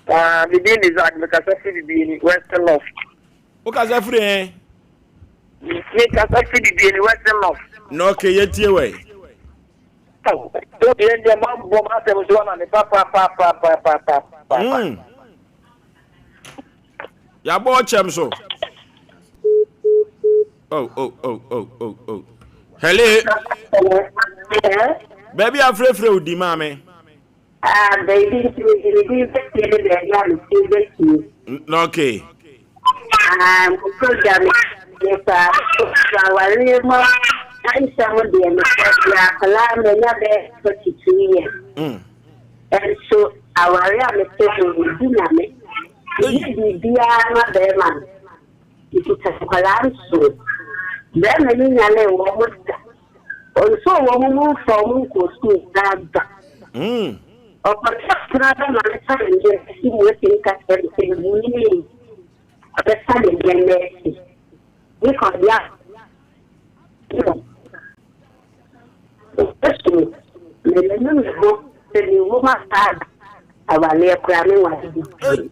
[SPEAKER 4] The dean is at because I see the Western Loft.
[SPEAKER 1] O ka za free eh?
[SPEAKER 4] Because I see the Western Loft.
[SPEAKER 1] No okay, yetie way.
[SPEAKER 4] So the end the mom bomb at was one on the papa.
[SPEAKER 1] Ya bo chem so. Oh. Hello. Baby afraid udi mame.
[SPEAKER 5] Baby,
[SPEAKER 1] Okay.
[SPEAKER 5] Program is our real I someone for 2 years. And so our real will be dynamic. It is a collapse. Then many woman also woman from school that. abɛsa de deɛ mɛsi ne kɔdea ɛso mɛlɛnu me ho sɛ ne wo ma saa awaleɛ koraa me wade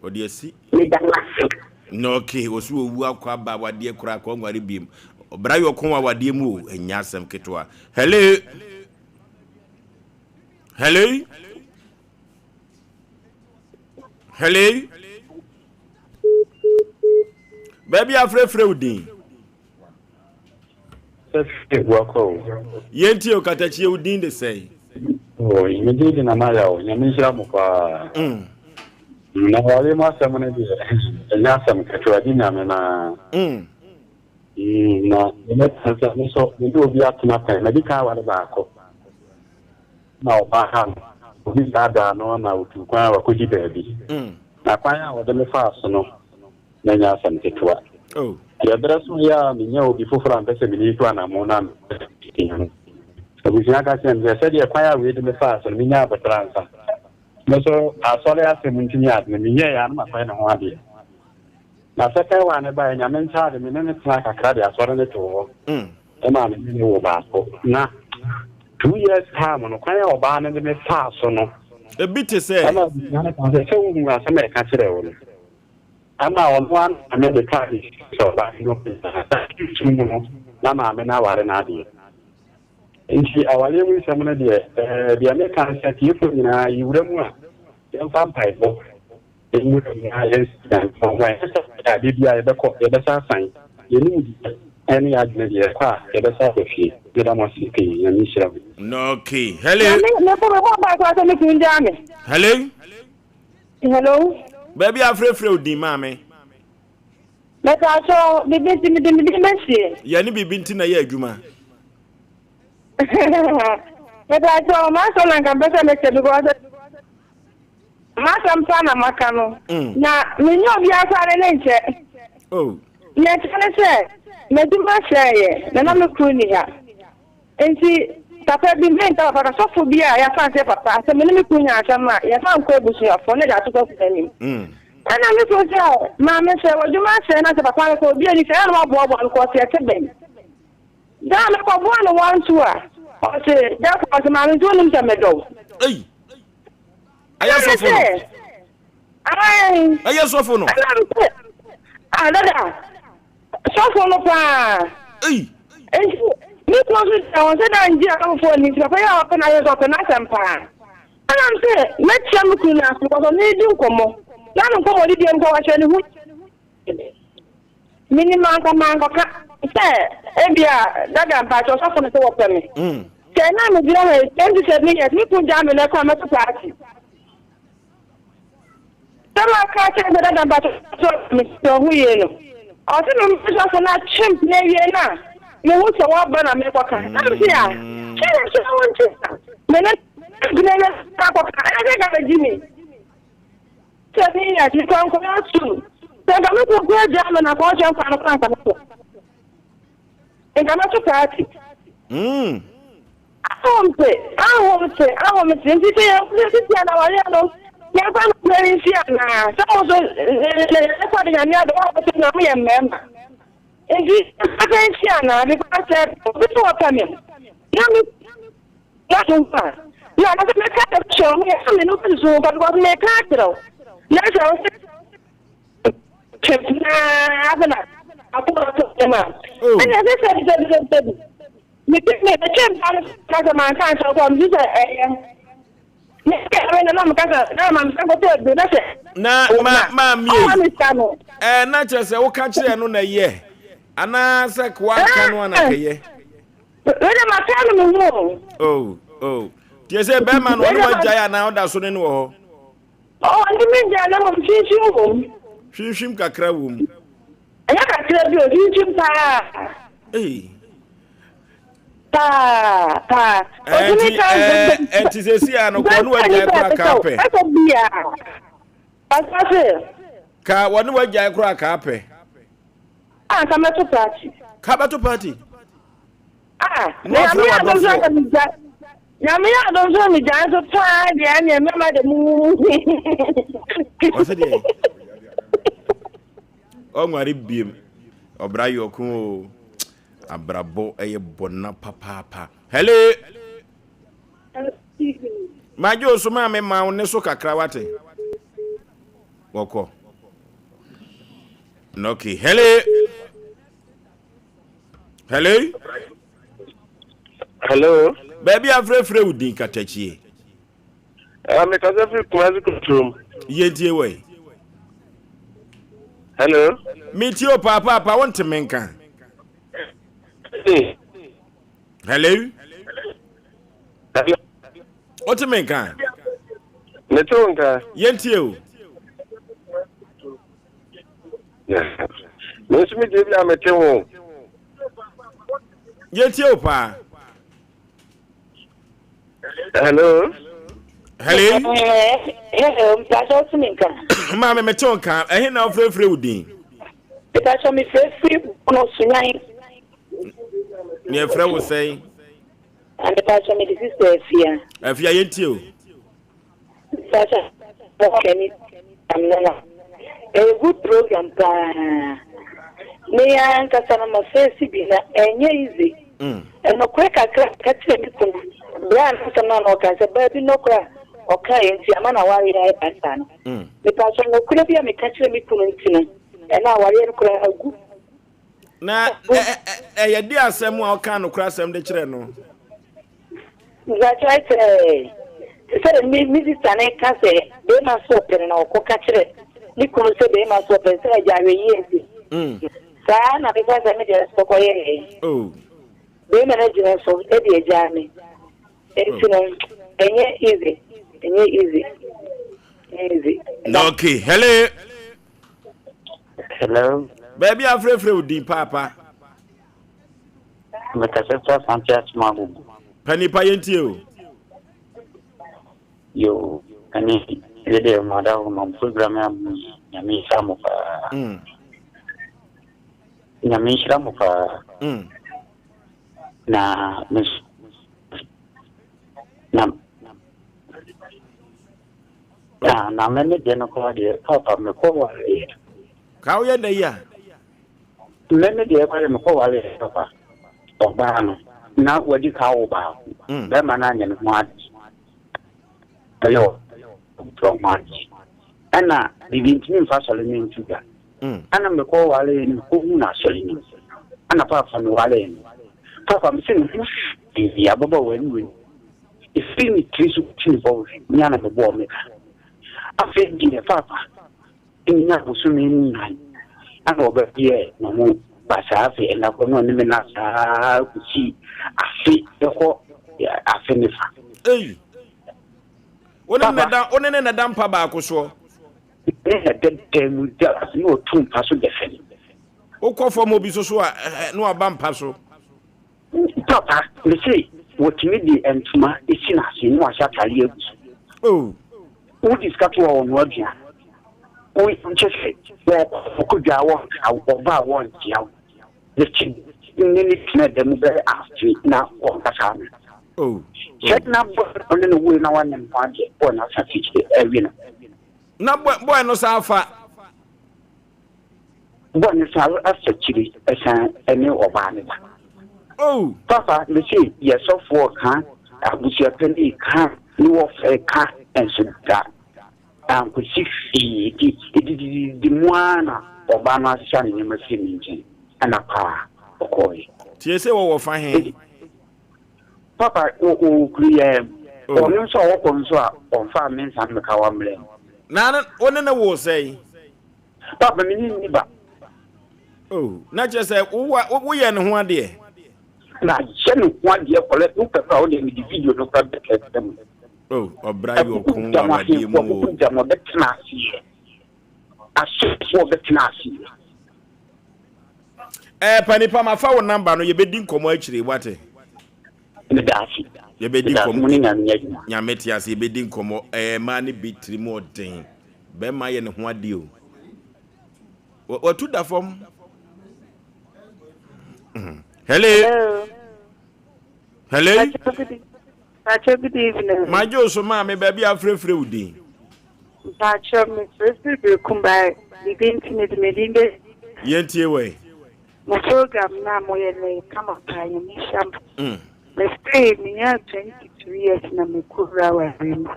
[SPEAKER 1] ɔde asi
[SPEAKER 5] meda wase
[SPEAKER 1] no okay osu owu akwa ba wade koraa kɔ ngware biem obra yɔ ko wa wade mu o enya asɛm ketwa hello hello hello baby afrefre udin yenti o katachi udin de sei
[SPEAKER 6] oh imedi na maya o nyamishira mu pa na wale ma samane de enya sam ketwa di na me na na ne tsa so ne do bi atuna pa na di ka wale ba ko na o ba han obi da no na otu kwa wa ko di baabi na kwa ya wo de me fa so no na nya sam ketwa
[SPEAKER 1] oh
[SPEAKER 6] ya draso ya minya obi foforo ampese mini to anamo na obi aka sen ya said ya kwa ya we de me fa so minya abetransa so asole asem ntinya na minya ya na kwa na ho ade na saka wa ne ba nya men cha de mini ne tna kakra de asore ne to ho e ma me wo ba ko na 2 years time no kwa ya oba ne de me fa so no
[SPEAKER 1] e bit say
[SPEAKER 6] ana na ka se wo mu asem e ka kire wo no ama on one America so ba no pesa na ma me na ware na ade nti awale mu samuna de bia me kan set yefo nyina yiwura mu a yan fan paibo mu na yes dan so wa ya de bia e be ko e be sa san ye ni mu ani adne de kwa e be sa fie de da mo sipi ya ni shira
[SPEAKER 1] no okay hello
[SPEAKER 5] me ko ba ko asa me kun jame hello
[SPEAKER 1] baby afrefre udin mame
[SPEAKER 5] meta so bibi mi mesi
[SPEAKER 1] ya ni bibi nti na ye adwuma
[SPEAKER 5] meta so ma so na kan besa me se because ma sam sana makano na me nyo bi asare ne nche
[SPEAKER 1] oh
[SPEAKER 5] ne tane se me du ma sheye na me kuni ha enti papa bi menta papa so fobia ya fa se papa se me me kuni asama ya fa nko ebusu afo ne da to ko kani ana me so se ma me se wajuma se na se papa ko bi ani se na bo ko se te ben da me ko bo no wan to a o se da ko se ma me do nim se me do
[SPEAKER 1] ei aya so fo aya so fo no
[SPEAKER 5] dada so fo no pa
[SPEAKER 1] ei
[SPEAKER 5] me ko so on se da nji aka fo ni se papa ya o na yo so na sempa ana me se me tia me kuna ko so ni di nkomo na no ko di dem ko wa chani hu minimum ko mango ka se ebia daga mpa cho so no se wo peme se na me dira he 27 years mi kun jam le ko ma to party tama ka che me daga mpa so mi to hu ye no o se no mi so na chimp ne ye na me hu se wa ba na me ko ka na mi ya che won che me na gine ka ko ka ga ga jimi ya ti kon ko asu se ga me ko jam na ko jam fa no kan ka no e ga na to party ahomte nti te ya na wale no ya kwa no isi na so so le kwa de nyame ado wa ko na mu ye memba nti aka isi na bi kwa se bi to wa me ya mi ya to fa ya na me ka ta cho me ya me no ko so ko me ka tro na so na abana akura to ma ana se me the chem ka ma kan so ko mi se ne ka na ma ka na ma ka ko to do na se
[SPEAKER 1] na ma mi na che se wo ka kire no na ye ana se kwa ka no na ka ye
[SPEAKER 5] we ma ka no mu
[SPEAKER 1] oh tie se be ma no wa jaya na oda so ne wo
[SPEAKER 5] ho ndi mi ja na mo
[SPEAKER 1] hwihwim kakra wo mu
[SPEAKER 5] anya kakra bi o hwihwim pa pa
[SPEAKER 1] enti se si ano ko no wajai kura ka pe ka wonu wajai kura ka pe
[SPEAKER 5] ka meto party
[SPEAKER 1] ka meto party
[SPEAKER 5] no me ya don so mi jan so pa dia na me ma de mu
[SPEAKER 1] o se de ngware biem obra yokun abrabo eye bonna papa hello majo so ma me ma won so kakra wate woko okay hello baby afrefre udin katachie
[SPEAKER 4] me kaza free kwazi kutrum
[SPEAKER 1] yentie we
[SPEAKER 4] hello
[SPEAKER 1] meet you papa want menka hello what menka
[SPEAKER 4] netonga
[SPEAKER 1] yentie o
[SPEAKER 4] Mesmi debi ametewo
[SPEAKER 1] yentie o pa
[SPEAKER 4] hello
[SPEAKER 5] Mpacho Siminka.
[SPEAKER 1] Mama metonka ehe na ofrefre udin
[SPEAKER 5] Mpacho mi free no sunyan.
[SPEAKER 1] Ni efre wo sei
[SPEAKER 5] And mpacho mi sister
[SPEAKER 1] afia yentie o
[SPEAKER 5] Mpacho okay amna. A good program pa. Me an kasana ma face bi na enye easy. No quick kakra mi kun. Bra na no ka se ba bi no kwa. Okay, nti amana wari ya pasana. Me pastor no kure bia me kachire me kunu ntina. E na wari no kura agu.
[SPEAKER 1] na ye di asem a oka no kura asem de kire no.
[SPEAKER 5] That's right. Se me disane ka se be ma so pere na ko kachire. Ni kunu se be ma so pere se jawe yezi. Sa na be ka se me de so ko ye.
[SPEAKER 1] Oh.
[SPEAKER 5] Be me na jina so e de jame. Entina enye easy. Easy.
[SPEAKER 1] Okay, hello. Baby afrefre udin papa.
[SPEAKER 6] Me kaseta Santiago Magu.
[SPEAKER 1] Panipa yentie o.
[SPEAKER 6] Yo, ani ile madao ma program ya nyami shamu pa. Nyami shamu pa. Na na mene de no ko de papa me ko wale
[SPEAKER 1] ka wo na ya
[SPEAKER 6] mene de ko me ko wale papa oba no na wadi ka wo ba be mana nya no adi ayo from march ana bibintini fa sole ni ntuga ana me ko wale ni ko na sole ni ana papa me wale ni papa me sin ya baba wen ifini kristo tinbo ni ana me bo me afendi papa ina busumi nai ana obie no mu basafi na ko no ni na sa kuchi afi ko afeni fa
[SPEAKER 1] one na dampa ba ko so
[SPEAKER 6] de mu da no tum paso de feni
[SPEAKER 1] ukofo mo bi so a no aba mpa so
[SPEAKER 6] papa me say wotimi di entuma isina se no asha tali ebu who discuss on what you we just could go about one jail. The chin in them very after now on the sun. Check number on the way now and one or not such a winner.
[SPEAKER 1] No, boy, no, Safa.
[SPEAKER 6] One is our chili as a new Obama.
[SPEAKER 1] Oh,
[SPEAKER 6] Papa, you see, yes, of work, huh? I was your penny car, you off a car. And so that could see the moana or Bana San in the machine and a car or coy.
[SPEAKER 1] TSA will find him.
[SPEAKER 6] Papa, clear or no so open on 5 minutes and the Kawamble.
[SPEAKER 1] Nana, one in the war say,
[SPEAKER 6] Papa, me,
[SPEAKER 1] oh, not just say, what we are no one dear.
[SPEAKER 6] Now, Jen, 1 year collect no pepper in the video, no problem.
[SPEAKER 1] Oh, Obrayo Kunga, Dimo,
[SPEAKER 6] Jamo, the Tanasi. I should for the Tanasi.
[SPEAKER 1] Panipa, my phone number, no, you bedding come actually, what?
[SPEAKER 6] The Dashi.
[SPEAKER 1] You bedding come
[SPEAKER 6] and
[SPEAKER 1] Yametias, you bedding come money beat 3 more thing. Bema and what deal? What to that from? Hello.
[SPEAKER 5] Good evening.
[SPEAKER 1] My Joe, mammy, baby, I'm free.
[SPEAKER 5] Pacho, Miss Recipe, come by. The internet, Medimbe,
[SPEAKER 1] Yentie way.
[SPEAKER 5] My program now more than come up by me sham. Let's stay me 23 years na me kura wa rim.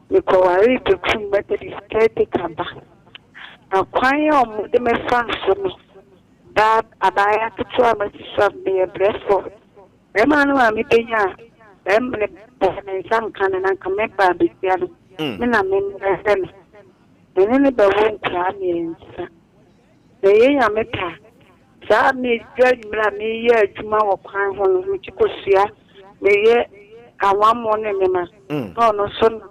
[SPEAKER 5] Me ko wari to kum better is 30 kamba. Na kwanya omo de me fan so no. Bab abaya to try me shop me breastful. Me manu a me penya. Them me san kan na kan me ba bi piano. Me na me ndem. Me ne be won kra me nsa. The year Meta, Sa me judge me year Juma or Kwan on Michikosia, me ye a 1 morning, Mema. No, son,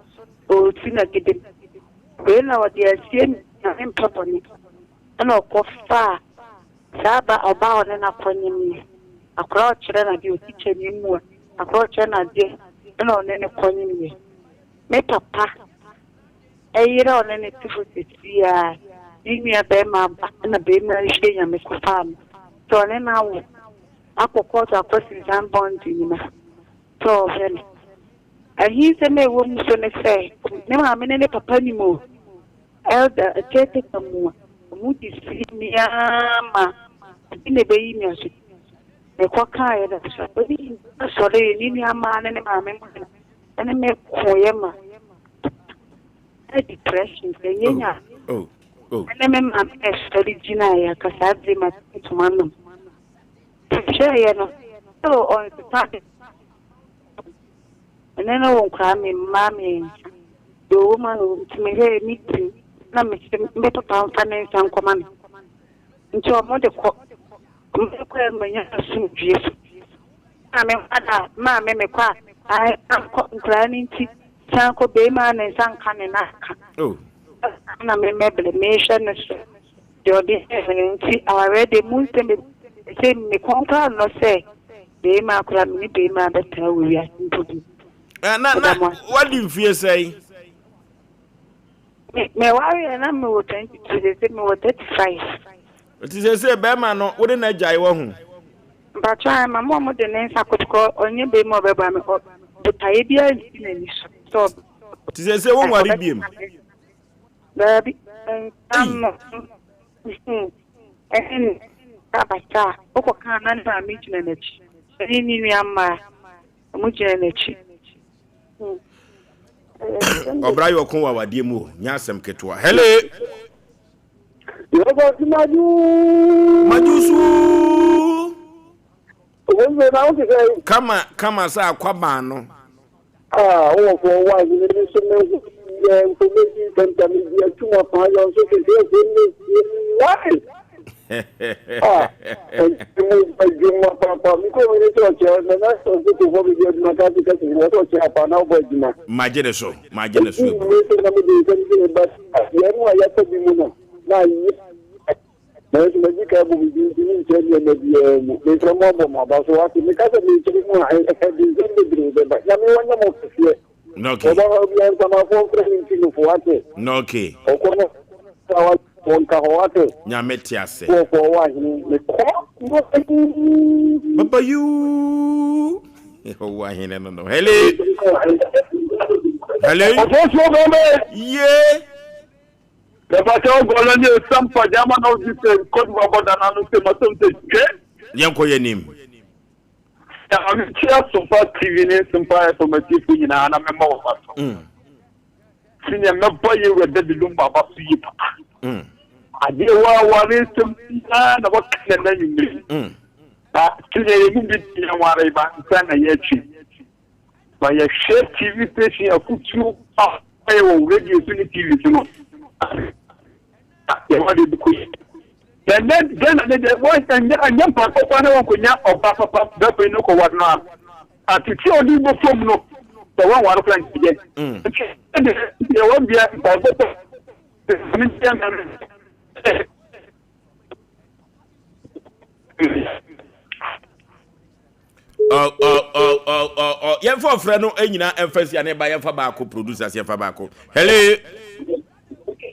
[SPEAKER 5] or Tina did it. When our dear Sien, and Papa, and of course, far. Saba about and upon me. A crouch and a dear teacher in more, a crouch and a dear, and on any coin me. Me papa, a year on any different. Ini ya bema na bema ishe ya mekufamu. So nena wu. Ako kota kwesi zambondi nima. So vene. Ahi seme wu msone se. Nema amenene papa ni mo. Elda akete kamuwa. Muti sini ama. Ine beyi mi asu. Mekwa kaya da sa. Odi sore nini ama anene mame mwana. Ane me koyema. Depression. Nyenya.
[SPEAKER 1] Oh.
[SPEAKER 5] And then I'm study Gina, because I did my tomorrow. So on the target. And then I won't cry me, Mammy. The woman who me here meeting, not Mr. Pound Finance and Command. Into a mother cook. I'm a mammy, me cry. I am crying to Sanko Bayman and San Cananaka.
[SPEAKER 1] Oh.
[SPEAKER 5] Na me mission so the see already moved me say me conquer no say be ma kura me be ma better we are into
[SPEAKER 1] what do you feel say
[SPEAKER 5] me worry na me 22 they say me 35
[SPEAKER 1] it is say be ma no wo de na jai wo hu
[SPEAKER 5] but try my mom de na sakotko onye be mo be ba me ko but ai bia ni ni so
[SPEAKER 1] it is say wo wari biem
[SPEAKER 5] baby and Tabata, Oko Kanan, Michi, any Yama, Muji.
[SPEAKER 1] Obrayo Konwa wa diemu, Nyasem Ketwa. Hello. Majusu. Kama sa kwabano.
[SPEAKER 6] For why you information center media too much on social media.
[SPEAKER 1] Okay. Nyametiase. Papa you. No. Hello. Yeah.
[SPEAKER 6] The battle going to Sompa Jamano Code Babadana.
[SPEAKER 1] Yanko Yenim.
[SPEAKER 6] I'm just Sompa TV, Sompa from a TV in an amemo. Senior member, you were dead Lumba Basu. I did one is about the today, you didn't want to buy a yet. By a shared TV station, I put you up. I will radio TV. Then the voice and young papa, one could not or papa, the no what now. At the show, you will from no. The one water plant again. There won't be a
[SPEAKER 1] Yen for friend no enyina emfasi ane ba yen fa ba ko producers yen fa ba ko. Hello.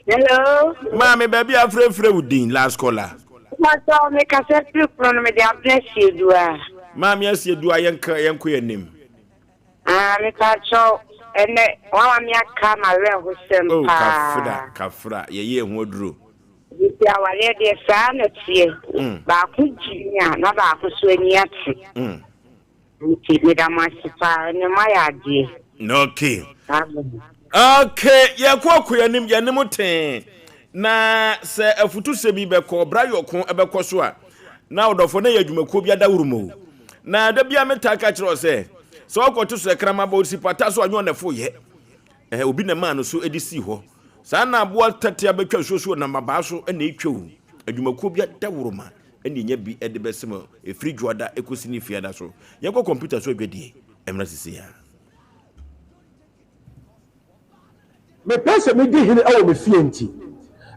[SPEAKER 5] Hello.
[SPEAKER 1] Mami baby afre udin last caller.
[SPEAKER 5] Ma so me ka se pro me dey bless you dua.
[SPEAKER 1] Mami asie dua yen ko yenim.
[SPEAKER 5] Me ka cho ene wa mi aka ma we ho sem pa.
[SPEAKER 1] Oh kafra ye hu oduro.
[SPEAKER 5] If our lady son at here, Bakuji, not Bakusuaniati. With a master and my idea.
[SPEAKER 1] Okay. Okay, yanim na se afutu se bi beko bra yokon ebeko so a na odofo na yadwumako bia da wurumo na da bia metaka kire se so okoto so ekrama ba osipata so anyo nefo ye obi na ma no so edisi ho sa na abo tete abetwa so na maba so na etwewu adwumako bia da wuruma eni nya bi ede besem efri dwoda ekosi ni fiada so yeko computer so adwedie emra sisi ya
[SPEAKER 7] me pese me di hine awo me fie nti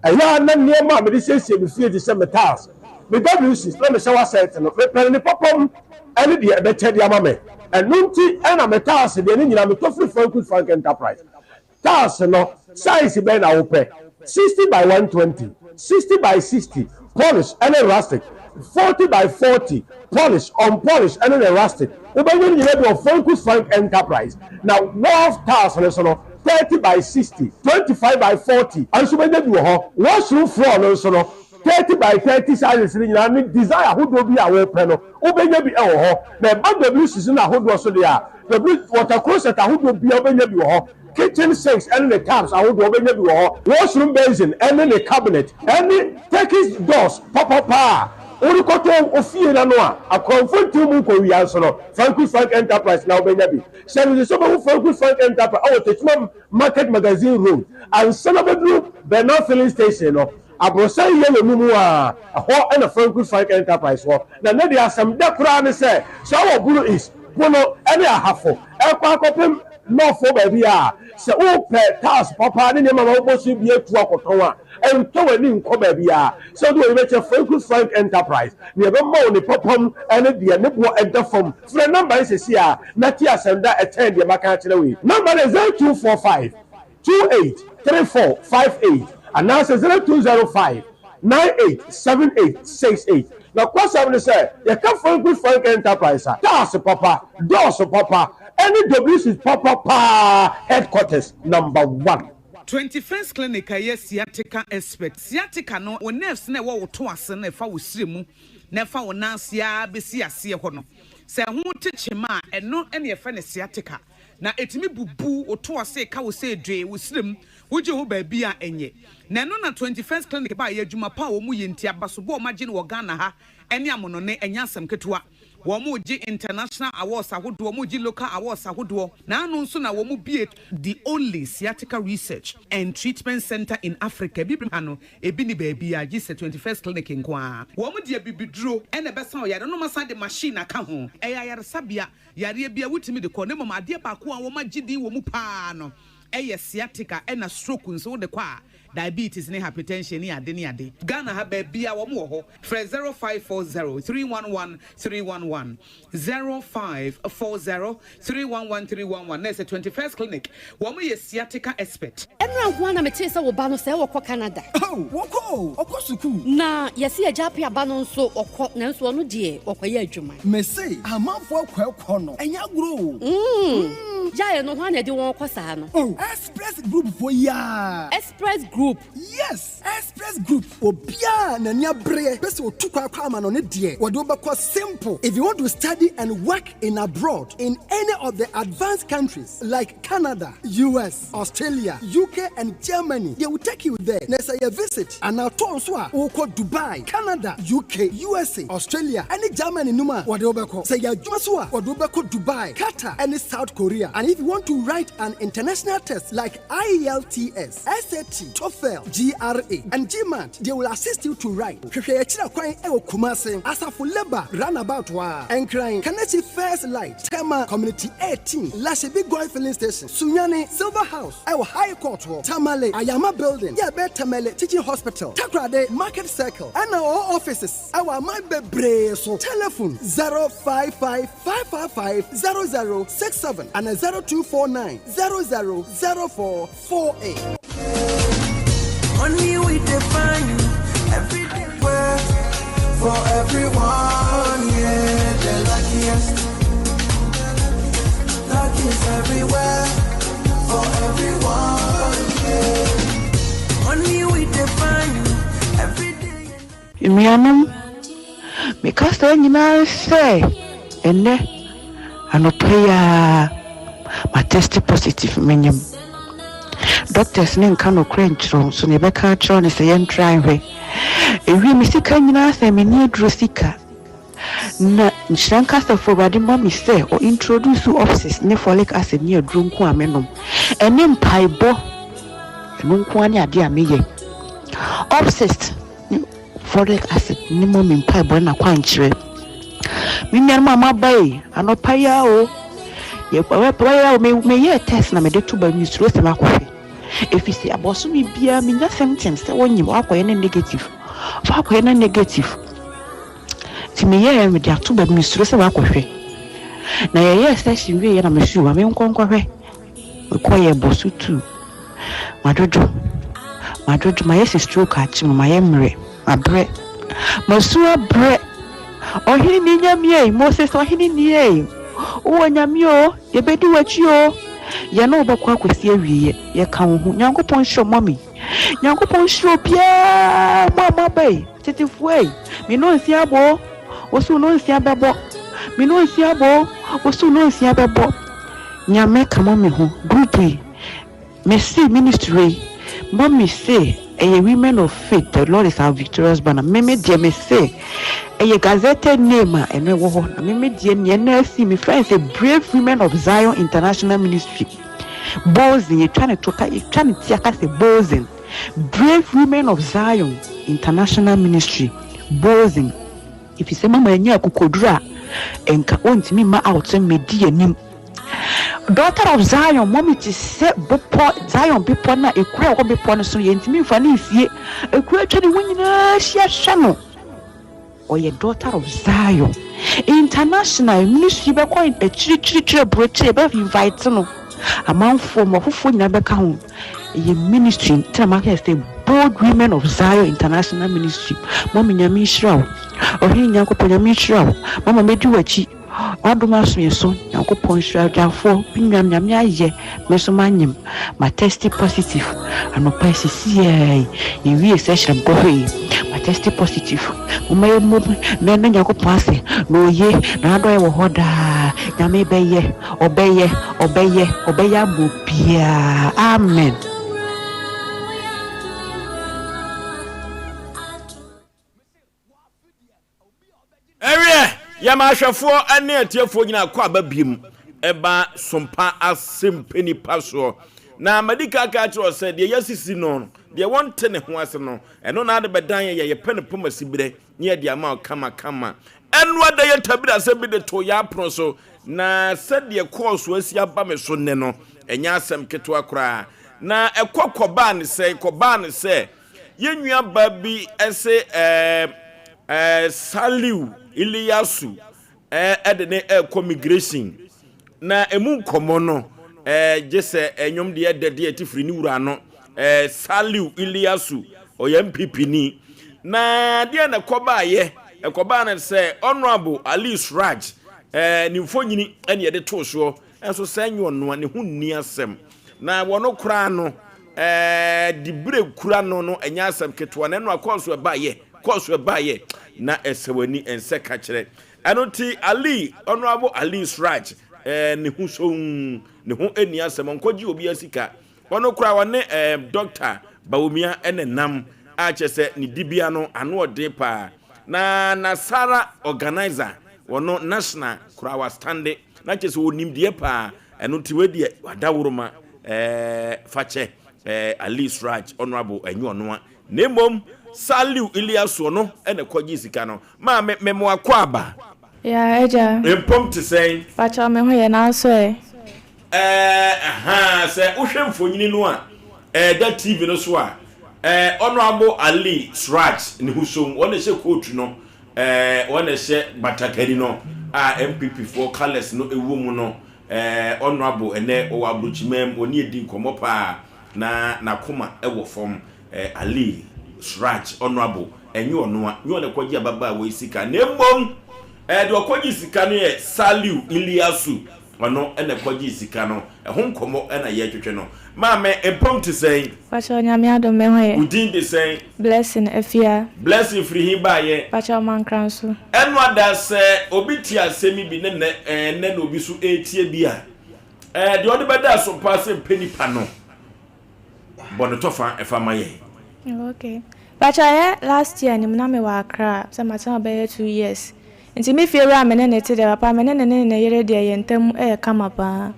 [SPEAKER 7] aya na niema me di sese me fie di se metals me WC na me shower set no me pere ni popom ene di e be chede ama me enu nti ena metals de ni nyina me to free Frank Enterprise tas no size be na wo pe 60 by 120 60 by 60 polish and rustic 40 by 40 polish unpolished and rustic we be ni nyina do Frank Enterprise now wolf tas no 30 by 60, 25 by 40, and so many do ho. Washroom floor no so no 30 by 30 sizes ni na desire who do be away panel. Obenya bi e ho. Na band season na who do so there. The water closet who do be obenya bi ho. Kitchen sinks and the taps who do obenya bi ho. Washroom basin and the cabinet. And Turkish doors pop. Ori koto ofie na no a confront mu ko wi anso no Frank Enterprise na obenya bi se no so be Frank Enterprise awo techma market magazine room and Sanabedru Bernard filling station no abrosa yele mu a ho na Frank Enterprise ho na na dia asem da kura ne se so wo buru is bono ene ahafo e kwa akopem no fo ba bi a se wo pe task papa ne ma wo bosu bi atu akoton a and to wani nko ba bia so do we make Frank Enterprise ne be ma oni popom ene de ne bo edafom free number is here na ti asenda attend de maka kire we number is 0245 283458 and now 0205 987868 now question say you can Frank Enterprise that's papa doors papa any WC papa headquarters number 1
[SPEAKER 8] 21st clinic aye sciatica expert sciatica no o nerves na wo to ase na fa wo siremu na fa wo nansia besi ase ho no se ho techema eno ene ye fa ne sciatica na etimi bubu o to ase ka wo se dwe wo sirem wo je ho ba bi a enye na no na 21st clinic ba ye adwuma pa wo mu ye ntia basobo o magine wo Ghana ha ene amono ne enya asem ketua Womuji international awards ahodo womuji local awards ahodo na anu nso na womu be the only sciatica research and treatment center in Africa bibano ebi ni baby a gise 21st clinic nkoa womu de bibiduro ene besa o yare no masa de machine aka ho eya yare sabia yare bia wutimi de ko ne mama de ba ko a womagidi womu pa no eye sciatica ena stroke nso de kwa diabetes ne hypertension ni ade Ghana ha ba bia wo mo ho 0540 311 311 0540 311 311 na 21st clinic wo mo ye sciatica expert
[SPEAKER 9] enra ho na mete se wo ba no se wo kọ Canada
[SPEAKER 10] wo kọ suku
[SPEAKER 9] na yesi ajape aba no nso okọ na nso no de okọ ye adwuma
[SPEAKER 10] mese amanfo akọ no enya gro
[SPEAKER 9] ya no ho na de won kọ sa no
[SPEAKER 10] Express Group for ya
[SPEAKER 9] Express Group
[SPEAKER 10] yes Express Group obia na nia bre pese otukwa kwa ama no ne de wo do be simple if you want to study and work in abroad in any of the advanced countries like Canada, US, Australia, UK and Germany they will take you there na say you visit and now turn so a wo ko Dubai, Canada, UK, USA, Australia and Germany numa wo do be ko say you adwuma so a wo do be ko Dubai, Qatar and South Korea. And if you want to write an international test like IELTS, SAT, TOEFL, GRE, and GMAT, they will assist you to write. Asafo Labor, Runabout Wa, and crying. Kanachi First Light, Tema Community 18, Lashebi Goy Filling Station, Sunyani, Silver House, our High Court, Tamale, Ayama Building, Yabe Tamale, Teaching Hospital, Takrade, Market Circle, and our offices. Our Mabe Breso, telephone 055 555 0067 and 0249 000448.
[SPEAKER 11] Only we define everything worth for everyone, yeah, the luckiest everywhere for everyone, yeah. Only we define everything
[SPEAKER 12] Imianum, because then you say, and then I no pay my test positive minium. Doctors name cannot cringe so never catch on as a young driveway. If we miss a canina, say me near Drosica. Na Shankasta for Radimami say or introduce to offices ne folic acid near Drunqua menum. And then Paibo Munquania dear me. Obsessed folic acid, no mum in Paibo and a quantre. Minion Mamma Bay, and no payao. Ye paya may ye test na me de to by Miss Rosa. If you see a boss me be a mina sentence that when you walk any negative, walk any negative. To me, yeah, with your two bed mistress of aquafe. Now, yes, that's in way, and I'm sure I mean, conquer. We quite a boss too. My dojo, my is stroke at my emery, my bread, my sewer bread. Or he need yam, Moses, or he need ye. Oh, and yamio, you better watch you. Ya no ba kwa kwesi awie ye ka wo hu nyankopon show mommy nyankopon show pia mama bay titifuei mi no nsi abo wosu no nsi abebo mi no nsi abo wosu no nsi abebo nyame ka mommy hu group mercy ministry mommy say a women of faith the Lord is our victorious banner me dear me say a gazetted name and we wo me dear na see me friends a brave women of Zion International Ministry Bozin you trying to say Bozin brave women of Zion International Ministry Bozin if you say mama nya kukodura enka ontimi ma out me die nim daughter of Zion mommy to say bopo Zion people na ekura ko bepo no so ye ntimi fa na ifie ekura twani wonyina hia no or your daughter of Zion International Ministry be coin a chiri broche be invite no amount for mo fufu nyina be ka ho ye ministry tell say bold women of Zion International Ministry mommy nyame hira o he nyankopon nyame hira mama medi wachi Aduma so nyankopon hira dafo pinwam nyame aye meso manyem ma test positive anopa sisi ye wie session go he ma test positive umaye mo na nyankopon ase no ye na ado e wo hoda nyame beye obeye abopia amen.
[SPEAKER 1] Yamashafo ane atiefo nyina kwa babiem eba sompa Asem Mpe Nipa so na medical catcher said de yasisi no de wonte ne ho ase no eno na ade bedan ye pene pomasibire ne de ama kama eno ade ye tabira se bi de to ya pro so na said de course asi aba me so ne no enya asem keto akora na ekokoba ne se yenua babi ese Saliu Iliasu edene migration na emu komo no jese enyom de edede atifri ni wura no Saliu Iliasu oya MPP ni na de na koba na se honorable Ali Sraj ni mfonyini ene yede to so enso sanyo no ne hu ni asem na wono kra no di bre kura no enya asem ketwa na no akoso ba ye na esewani ense ka kire anoti Ali honorable Ali Sraj ne hu so ne hu eni asem nkoji obi asika wono kura wone Dr. Bawumia ene nam a chese ni dibia no ano ode pa na Sara organizer wono national kura wa stande na chese wonim die pa anoti wedi wadawuruma fache Ali Sraj honorable enyu ono nemom Saliu Iliasu no ene kwaji sika no ma memo akwaba
[SPEAKER 13] ya eja
[SPEAKER 1] empom to say
[SPEAKER 13] pacha me ho ye na so
[SPEAKER 1] se uhwemfonyini no a that TV no so a honorable Ali Sraj ni husom wona she coach no wona she batakari no a MPP for colors no ewumu no honorable ene o abrochimem oni edi nkomo pa na koma ewo form Ali Sraj honorable enyu onwa nyu ne kwaji ababa we sika nembom de kwaji sika no ye Saliu Iliasu ono ene kwaji sika no ho nkomo ena ye twetwe no maame empom to say
[SPEAKER 13] Pacho nyame adom me hoye
[SPEAKER 1] udin de say
[SPEAKER 13] blessing afia
[SPEAKER 1] blessing free him ba ye
[SPEAKER 13] Pacho man kranso
[SPEAKER 1] eno ada se obi ti asemi bi ne na obi so etie bi a de odi beda so Asem Mpe Nipa no bono tofa efa maye
[SPEAKER 13] okay Pacho last year ni na me wa Accra so mata be 2 years nti me fie ra me ne te de papa me ne yere de yentam kama pa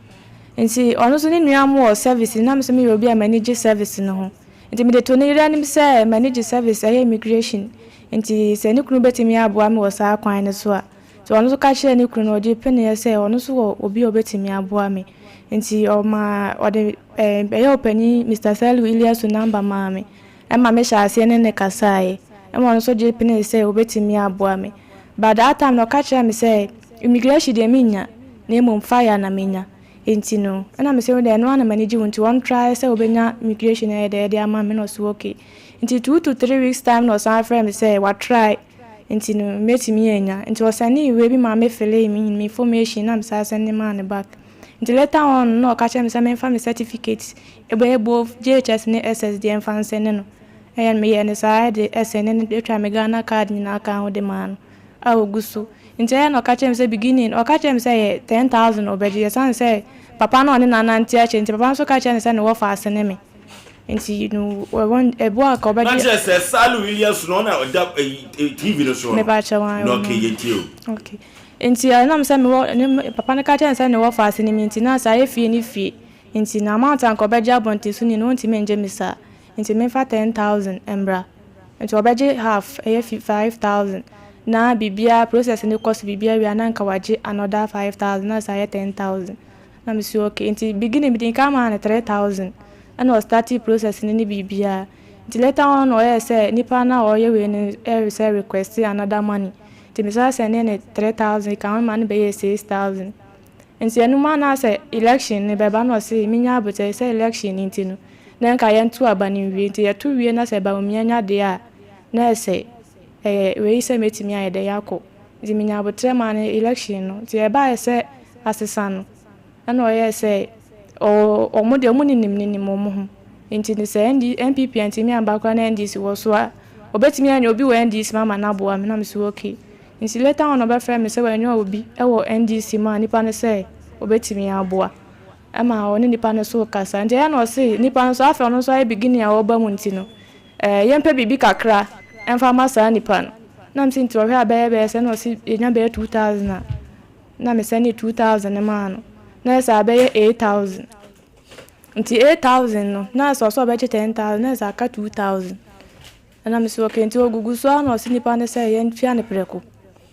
[SPEAKER 13] nti ono so ni nuam wo service na me so me obi a manage service no ho nti me de to ne yere anim say manage service immigration nti se ni kunu betimi aboa me wo sa kwan ne so a so ono so ka hye ni kunu no je pene say ono so obi obetimi aboa me nti o ma ode opani Mr. Salu Iliasu number ma me ma me sha ase ne kasae ono so je pene say obetimi aboa me. But that time no catch me say immigration de minya na emom fire na minya enti no na me say we no na manage won to one try say obenya immigration e de ama me no so okay enti 2 to 3 weeks time no some friend me say what try enti no metimi enya enti wasani we bi ma me fele me information na me say send man back enti later on no catch me say me family certificate ebo JHS ne SSD en fan send no and me and say the SN ne try me Ghana card ni na aka ho de man Augusto. Intia no catch him say beginning or catch him say 10,000 obedi. Yes, say papa no ni na ntia che. Papa so catch him say no for asene me. Inti you know one a boy ko obedi.
[SPEAKER 1] Na say Salu Williams no na TV no so.
[SPEAKER 13] Me ba cha wan.
[SPEAKER 1] No okay yetio.
[SPEAKER 13] Okay. Inti na me say me papa no catch him say no for asene me. Inti na say fie ni fie. Inti na amount an ko obedi abonti so ni no nti me nje me sa. Inti me fa 10,000 embra. Inti obedi half 5,000. Na bibia process ni cost bibia we ananka waje another 5,000 na say 10,000 na me say okay until beginning be come on 3,000 and was starting process ni bibia until later on o say nipa na o ye we ni say request another money until me say ne 3,000 can man be 6,000 until no man na say election ni be ba no say minya abote say election until no na nka ye ntu abani wie until ye tu wie na say ba mianya de a na say we say metimi ayede yako di minya abotre man election no ti e ba say asesa no na o ye say o mo de o ni nim mo ho enti ni say NPP enti mi amba kwa na NDC wo so a obetimi anya obi wo NDC mama na boa me na me so okay enti later on oba frame me say we anya obi e wo NDC ma nipa ne say obetimi aboa ama o ni nipa ne so kasa enti ya no say nipa ne so afa no so ay beginning a oba mu enti no yempe bibi kakra enfama sa nipa no na msi nti ohwe abeye se no si enya be 2,000 na me se ni 2,000 ma no na sa abeye 8,000 nti 8,000 no na so be 10,000 na sa ka 2,000 na me so ke nti ogugu so na si nipa ne se ye ntwa ne preko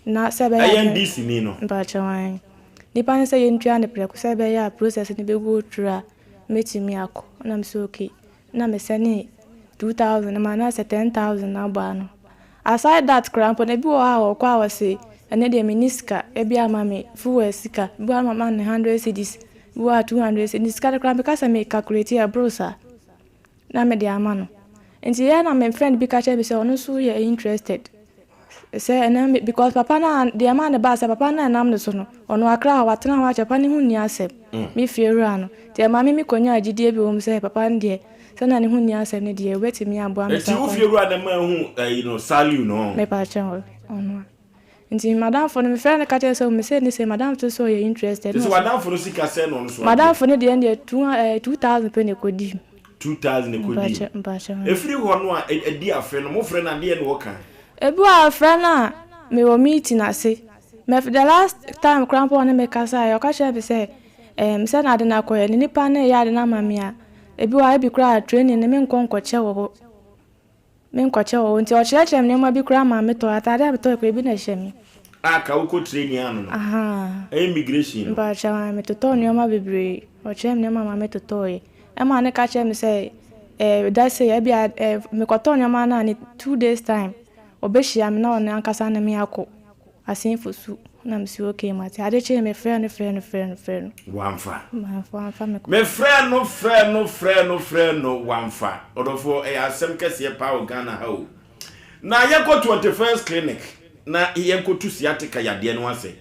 [SPEAKER 13] na se be ya
[SPEAKER 1] NDC ni no
[SPEAKER 13] ba chawan nipa ne se ye ntwa ne preko se be ya process ni be go through metimi akọ na me so okay na me se ni 2,000 na na say 10,000 na ba no aside that cramp na bi wo ha wo kwa wase ene de miniska e bi ama me fuwe sika bi ama man 100 cedis bi wa 200 cedis ka cramp ka say me calculate ya brosa na me de ama no enti ya na my friend bi ka che bi say ono so ye interested say ene because papa na de ama ne ba say papa na nam ne so no ono akra wa tena wa chapa ni hu ni asem me fiera no te ma me konya agidie bi wo m say papa ndie sana ni hu ni asem ne de wetimi aboa me
[SPEAKER 1] sa. Eti wo fiera na ma hu Salu no.
[SPEAKER 13] Me pa cha ono. Nti madam for me friend ka che so me say ni say madam to so you interested.
[SPEAKER 1] So madam for sika say no so.
[SPEAKER 13] Madam for ne de 2,000 pe ne kodi.
[SPEAKER 1] 2,000 kodi.
[SPEAKER 13] Mpa
[SPEAKER 1] Efiri ho no a edi afe no mo friend na de ne wo kan.
[SPEAKER 13] Ebu a friend na me wo meeting ase. Me the last time crampo na me kasa ya ka che be say say na de na koye ni nipa na ya de na mamia. Ebi wa bi kura training ne me nkonkoche wo. Me nkoche wo nti o chirachere me ma bi kura ma me to atade abeto ko ebi na hyemi.
[SPEAKER 1] Aka uko training anu no.
[SPEAKER 13] Aha.
[SPEAKER 1] Immigration.
[SPEAKER 13] Ba cha me to ni o ma bebre. O chere me ma me to e. E ma ne ka chere me say that say e bi me ko ni ma na ni 2 days time. Obehia me na on ankasa na me akọ. Asin fosu. Na me si okay mate. Ade chere me friend.
[SPEAKER 1] Wamfa.
[SPEAKER 13] Me
[SPEAKER 1] friend no wamfa. Odofo asem kese pa o Ghana ha o. Na ye ko 21st clinic na ye ko tu siatica yade no ase.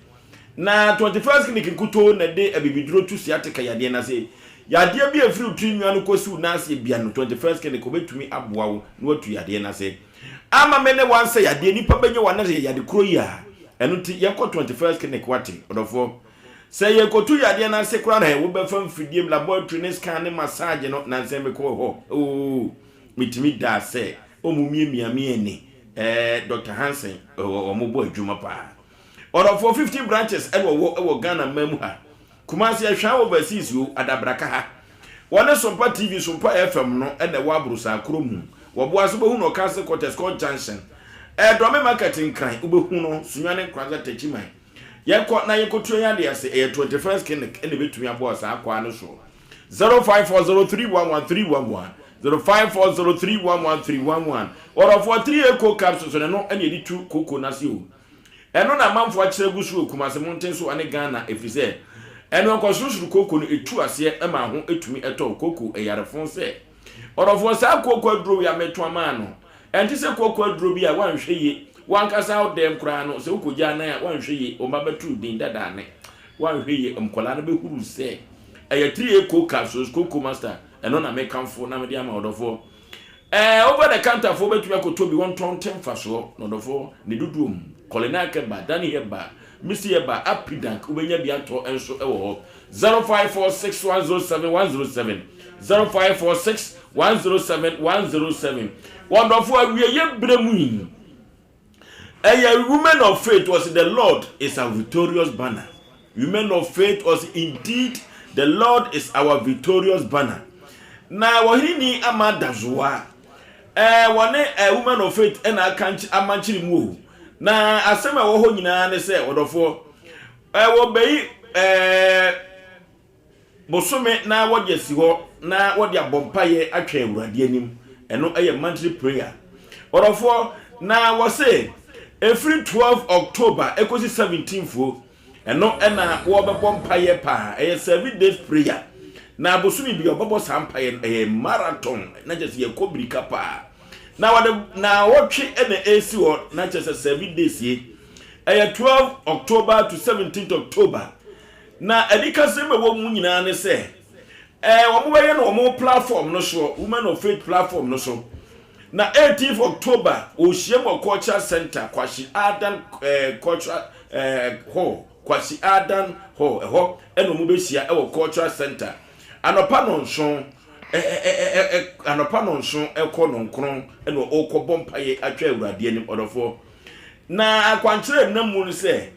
[SPEAKER 1] na 21st clinic kuto na de abibiduro tu siatika yade na se yade bi afiri twinwa no kosi na se bia no 21st clinic obetumi aboawo na watu yade na se ama mene wanse yade nipa benye wana yade kro ya eno ti yekọ 21st clinic wate odofo se yekotu yade na se kra na wo befa mfidiem laboratory scan ne massage no na se me ko ho oh mitimi da se omumie ni Dr. Hansen omobo adwuma pa order for 15 branches ewo Ghana mamu ha Kumasi ahwa overseas yo adabraka ha wona Sompa TV Sompa FM no na wa abrusa akromu wo boaso behu no Castle Quarters Junction Dome marketing kan ubehu no sunwane kwaza tachiman yekọ na yekotu ya de ase 21st clinic ene betumi abosa akwa no so 0540311311 0540311311 order for 3 eco capsules no ene edi tu koko na se o eno na manfo akire gusu Kumasi monten so ane Ghana efise eno nkosusuru koko no etu ase e ma ho etumi eto koko eyarefon se order for sa koko aduro ya meto ama no enti se koko aduro bi a wanhwe ye wankasa out dem kra no se ukoja na ya wanhwe ye o mabetu din dada ne wanhwe ye mkola na behuru se eye 3 eco capsules koko master eno na mekamfo na me dia ma odofo over the counter for betumi akotobi 1 ton 10 faso no odofo ne dudum kolena keba dani heba misi heba apidank ubenya bi ato enso ewo 0546107107 0546107107 wonderful awie ye bremu yin women of faith was the Lord is our victorious banner. Women of faith was indeed the Lord is our victorious banner. Na wahini amadazwa wane women of faith ena kanchi amanchiri mu na asema wo ho nyina ne se odofo wo bei bosome na wode si ho na wode abompaye atwa awurade anim eno eye monthly prayer odofo na wo se every 12 October ekosi 17 fo eno ena wo bebompaye pa eye 7 days prayer na bosumi bi obabo sampaye marathon na just ye kobrika pa na wade na wotwe ena AC ho na just 7 days ye 12 October to 17th October na edika sema wo mu nyina ne se wo mo beye no mo platform no so women of faith platform no so na 18th October Oshiemo Culture Center Kwashi Adan Culture Hall Kwashi Adan Hall eno mo besia e wo Culture Center anopa no nson ekọ no nkron eno okọ bompaye atwa awurade anim odofo na akwankyere na mu no se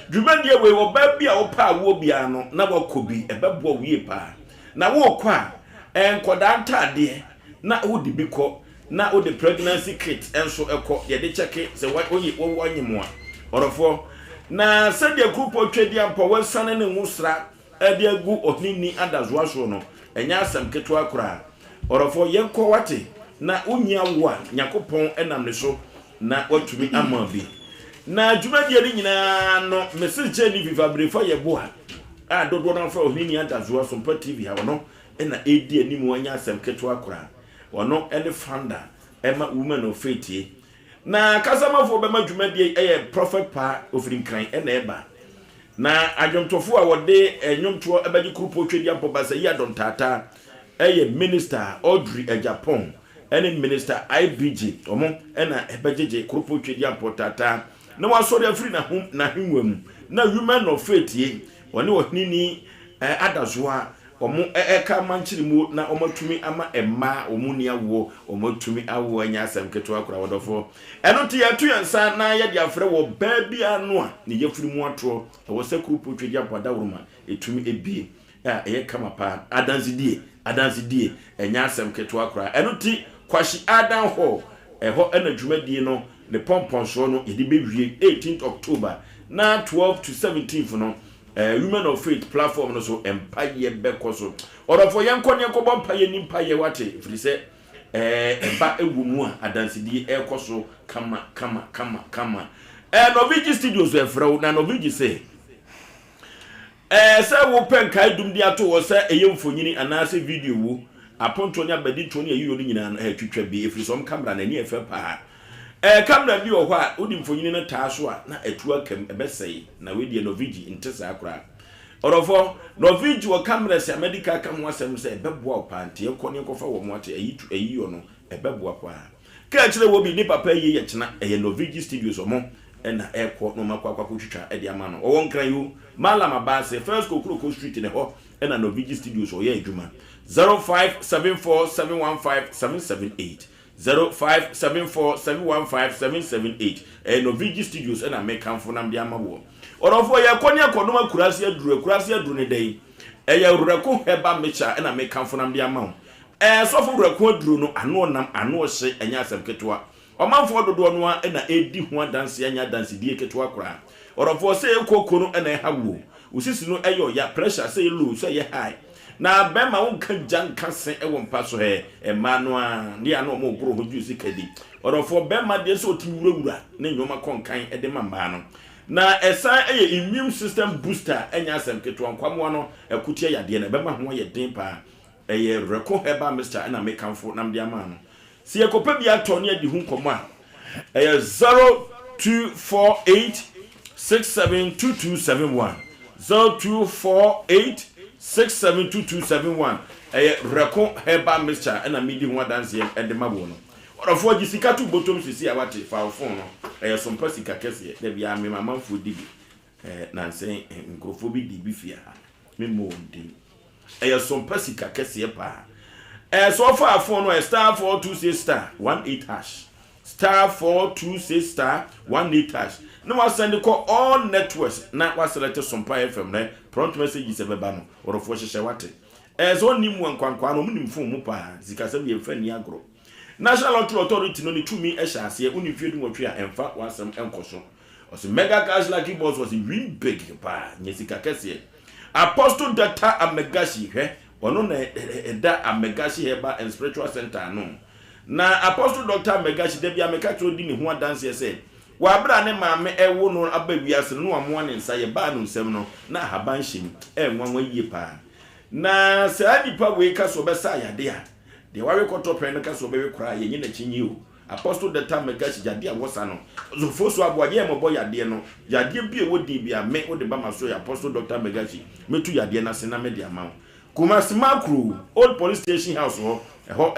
[SPEAKER 1] dwumadie we wo ba bia wo pa wo bia no na wakobi ebebo wie pa na wo kọ a enkoda ntade na wo di biko na wo the pregnancy kit enso ekọ ye de cheke se oyi wo wanyemo a odofo na sede group otwedi ampo wansane ne nwusra ade agu onini adazoa so no enya asem keto akura orofo yenko wate na unyia wo a nyakopon enam ne so na watumi amabi na dwumadie ni nyina no message ni viva brefa ye boa a dodo na fa onini adazoa so Sompa TV ha no ena edi animu anya asem keto akura wono ene founder ema women of faith na kasamafo be ma dwumadie eye prophet pa ofirinkran ena eba na adwomtofo a wode enyomto abaji krupo twedi ampobasa yi adontata eye minister Audrey Japan ene minister IBG omo ena ebajeje krupo twedi ampotata na wasori afri na hwem na women of faith ye woni wohnini adazoa omo eka manchiri mu na omatumi ama emma omuni awo omatumi awo anya asem keto akura wodofo eno ti yatu yansa na ye dia frɛ wo baabi anu a ne yefuri mu atro wo se krupo twedi apoda wuruma etumi ebie eye kama pa adansidie enya asem keto akura eno ti kwashi adan ho eho ena dwumadie no ne pompon so no yedi bewie 18th October na 12 to 17th no women of faith platform no so empire bekoso orofo yenko bompa ye nimpa ye wate frise eba ewumu a adansidie ekoso kama Novigi Studios efrew na Novigi say say wo penkai dum dia to wo say eyemfonyini anase video wo aponto nya badi to ne yiyo ni nyina twetwa bi efrisom camera na ni efe pa camera bi o hɔ a odi mfonyini no taa so a na atu akam ebesɛe na we die novigi ntesa akra orofo novigi wo camera se medical ka ho asɛm sɛ ebeboa opante ekɔ kofa wo mo ate ayi yo no ebeboa kwa ka kyerɛ wo bi ni papa yi ye kyena novigi studios omo na ekɔ no makwa twitwa edi ama no wo nkran yu malama ba se first kokuro street ne hɔ na novigi studios o ye adwuma 0574715778 0574715778 novigi studios na make kamfo nam de ama wo orofo ye konya kodoma kurase aduru ne dai ye rurako heba mecha na make kamfo nam de ama wo sofo rurako aduru no ano nam ano hye enya asem ketwa omanfo dodo no na edi ho adanse anya adanse die ketwa kora orofo se ekoko no na hawo usisi no eyo ya pressure say low say ye high na bema wonka janka se ewo mpa so he emmanuel ne ya no mo gro ho juice kadi orofo bema de so tiwurawura na nyoma konkan ede mamba no na esan eye immune system booster enya asem ketwa nkwamo no ekutie yade na bema ho ye den pa eye reko heba mr na mekanfo nam de ama no si ekopa bia to ne adi hu nkomo a eye 0248672271 0248672271 reko heba mixture na midi ho dance and mabo no orofo gisika tu botom sisi awate fa phone no Sompa sika kese de bia me mamanfo dibi na nsen nkrofo bi dibi fia me mo ndi Sompa sika kese pa so far phone no star 426 star 18 hash star 426 star 18 hash no was send call all networks na was select Sompa FM na prompt messages ebeba no orofo hyehyɛ wate so nimu ankwankwa no munim phone mu pa zikasa bi efra ni agro National Authority no ni tumi ehya ase uni fie du wotwe a emfa wasem enkoso osi mega cash lucky boss was win big pa nyesika kese Apostle Dr. Amegashi he ono na eda Amegashi heba and spiritual center no na Apostle Dr. Amegashi de bia meka tro di ne ho dance say wa bra ne maame ewo no abawiase no amoa ne nsa ye ba no nsem no na haban him enwanwa yie pa na se adipa we ka so besa yade a de wa rekoto pen no ka so be kura ye nyina chinyi o Apostle Dr. Amegashi jade a wosa no Oforisuo Aboagye mo boy yade no yade bi e wodi bia me wo de ba maso ya Apostle Dr. Amegashi metu yade na se na me de ama Kumasi Makru Old Police Station House ho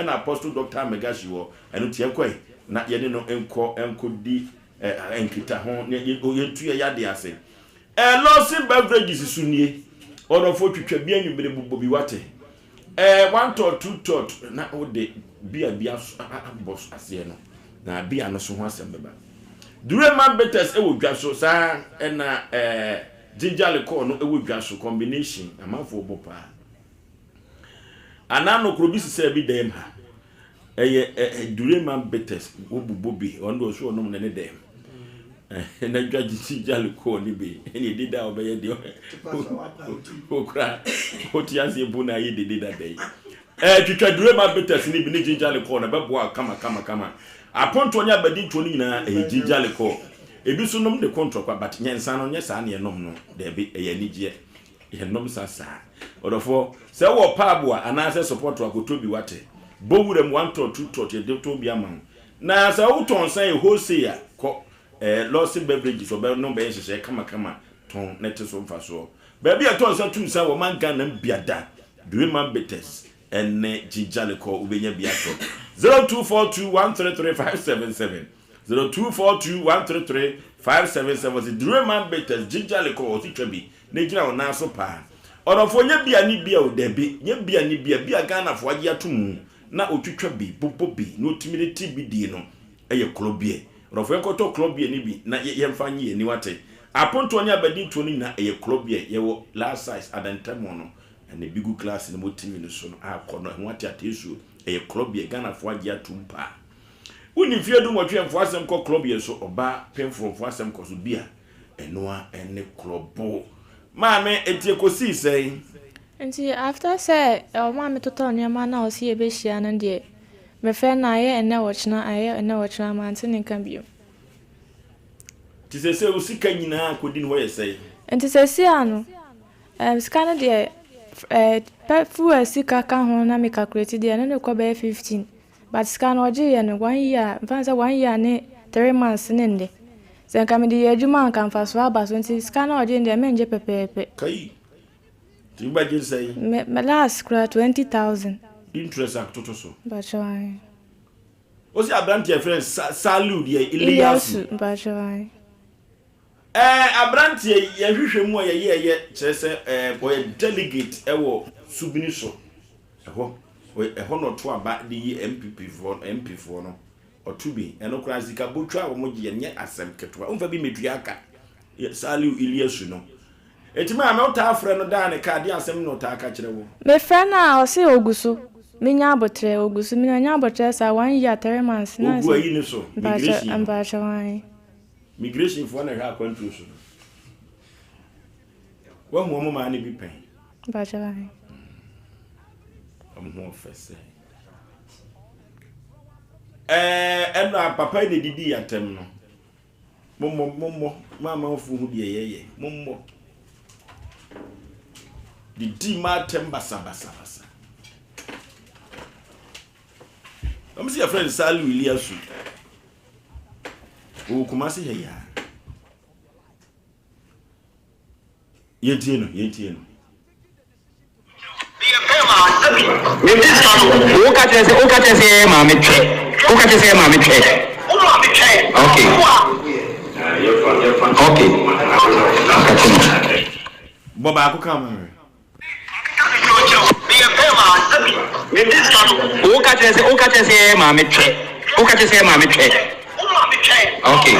[SPEAKER 1] na Apostle Dr. Amegashi ho eno tie kwai na ye no enko di enkita ho yetu ya yade ase lossy beverages sunie orofo twitwa bi anwumere bubobi wate 1 to 2 tot na ode bia boss ase no na bia no so ho asem beba Durema betters ewo dwaso sa na ginger liquor no ewo dwaso combination amafo obopa anano krobisi se bi dem ha Durema betters obubobi ondo so onom ne dem na gwaji ginger liquor ni be eni dida obeye de okra otiase bu na yi dida dey twitwa Durema betters ni bi ni ginger liquor na beboa kama aponto nya badi to ni na ginger liquor ebi so nom de control kwa but nyensa no nyesa na enom no de be eyanigye enom sasa odofo se wo pabo ana se support akotobi wate bowurem 1 to 2 to de to bi ama na se wo ton san Osei Yaw ko lossy beverages obe no be hyehyɛ kama ton net so mfa so ba bia ton san tu san wo man Ghana biada Durema betters ene ginger ko ubenya bia to 0242133577 0242133577 Durema betters ginger ko otitwa bi na gina ona so pa orofo nya bia ni bia o dabi nya bia ni bia Ghana fo agye atum na otwitwa bi bobobi na otimility bi di no eye klobie orofo ekoto klobie ni bi na yemfa nye ni wate aponto nya badi to ni na eye klobie ye wo last size adantamo no na bigu class ni motimi no so no akono ho ate atesu eye klobie Ghana fo agye atum pa uni fie du motwe mfo asem ko klobie so oba pemfo mfo asem ko so bia enoa ene klobo maame etie kosi sei
[SPEAKER 13] nti after say maame toto nyama na osi ebehia no de me fe na ye ene wochna mante ne kan bio
[SPEAKER 1] ti se usika nyina kodi no ye sei
[SPEAKER 13] nti se si ano scan de fu asika ka ho na me calculate de no ko be 15 but scan oje ye no 1 year fanza 1 year ne 3 months nende. Sen ka me di adwuma anka mfa so aba so nti sika na odi ndi me nje pepepe.
[SPEAKER 1] Kai. Ti ba je say?
[SPEAKER 13] Me last kra 20,000.
[SPEAKER 1] Interest aktoto so.
[SPEAKER 13] Ba choi.
[SPEAKER 1] Osi abranti friend salute ye Iliasu.
[SPEAKER 13] Ba choi.
[SPEAKER 1] Abranti ye hwehwe mu ye kyerese boy delegate ewo subini so. Eho no to aba di MP for no. Otubi eno kra zika botwa wo moje nye asem ketwa umfa bi medua aka Saliu Iliasu no etima me uta afre no da ne ka di asem no ta aka kire wo
[SPEAKER 13] me frana o se ogusu minya abotre ogusu minya abotre sa 1 year 3 months na
[SPEAKER 1] ogu ayi ne so migration for na ha control so wa mu ma ne bi pen
[SPEAKER 13] ba chawai
[SPEAKER 1] am fese ena papa ne didi atem no mommo mama ofu hu de yeye mommo didi ma tem basa am see your friend Saliu Iliasu o kuma se he ya yenti no
[SPEAKER 14] o ka tese mama twe okay.
[SPEAKER 1] Boba ko kam.
[SPEAKER 14] O ka tese mama twe. Okay.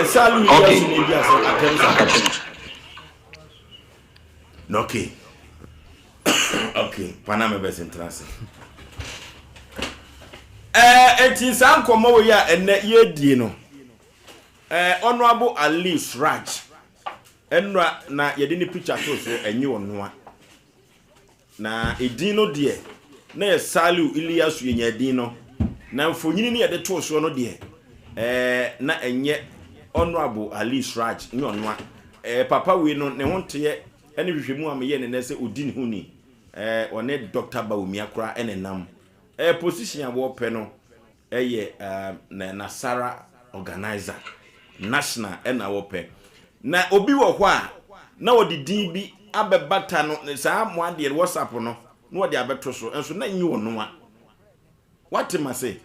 [SPEAKER 1] Saliu Iliasu ni bia so atem. Okay. Okay, Panama best interest. Eti san komo we ya ene yedie no. Honorable Ali Raj. Enra na yede ni picture to so enye onoa. Na edin no de na ye Saliu Iliasu yenya edin no. Na mfonyini ni yede to so no de na enye Honorable Ali Raj nye onoa. Papa we no ne honte ene hwehwemu ameye ne nese odin hu ni. One Dr. Bawumiakura enenam. Position abo pe no na Nasara organizer national na wo pe na obi wo ho a na wo didin bi abebata no saa mo ade WhatsApp no na wo de abeto so enso na nyi wo no a what am I say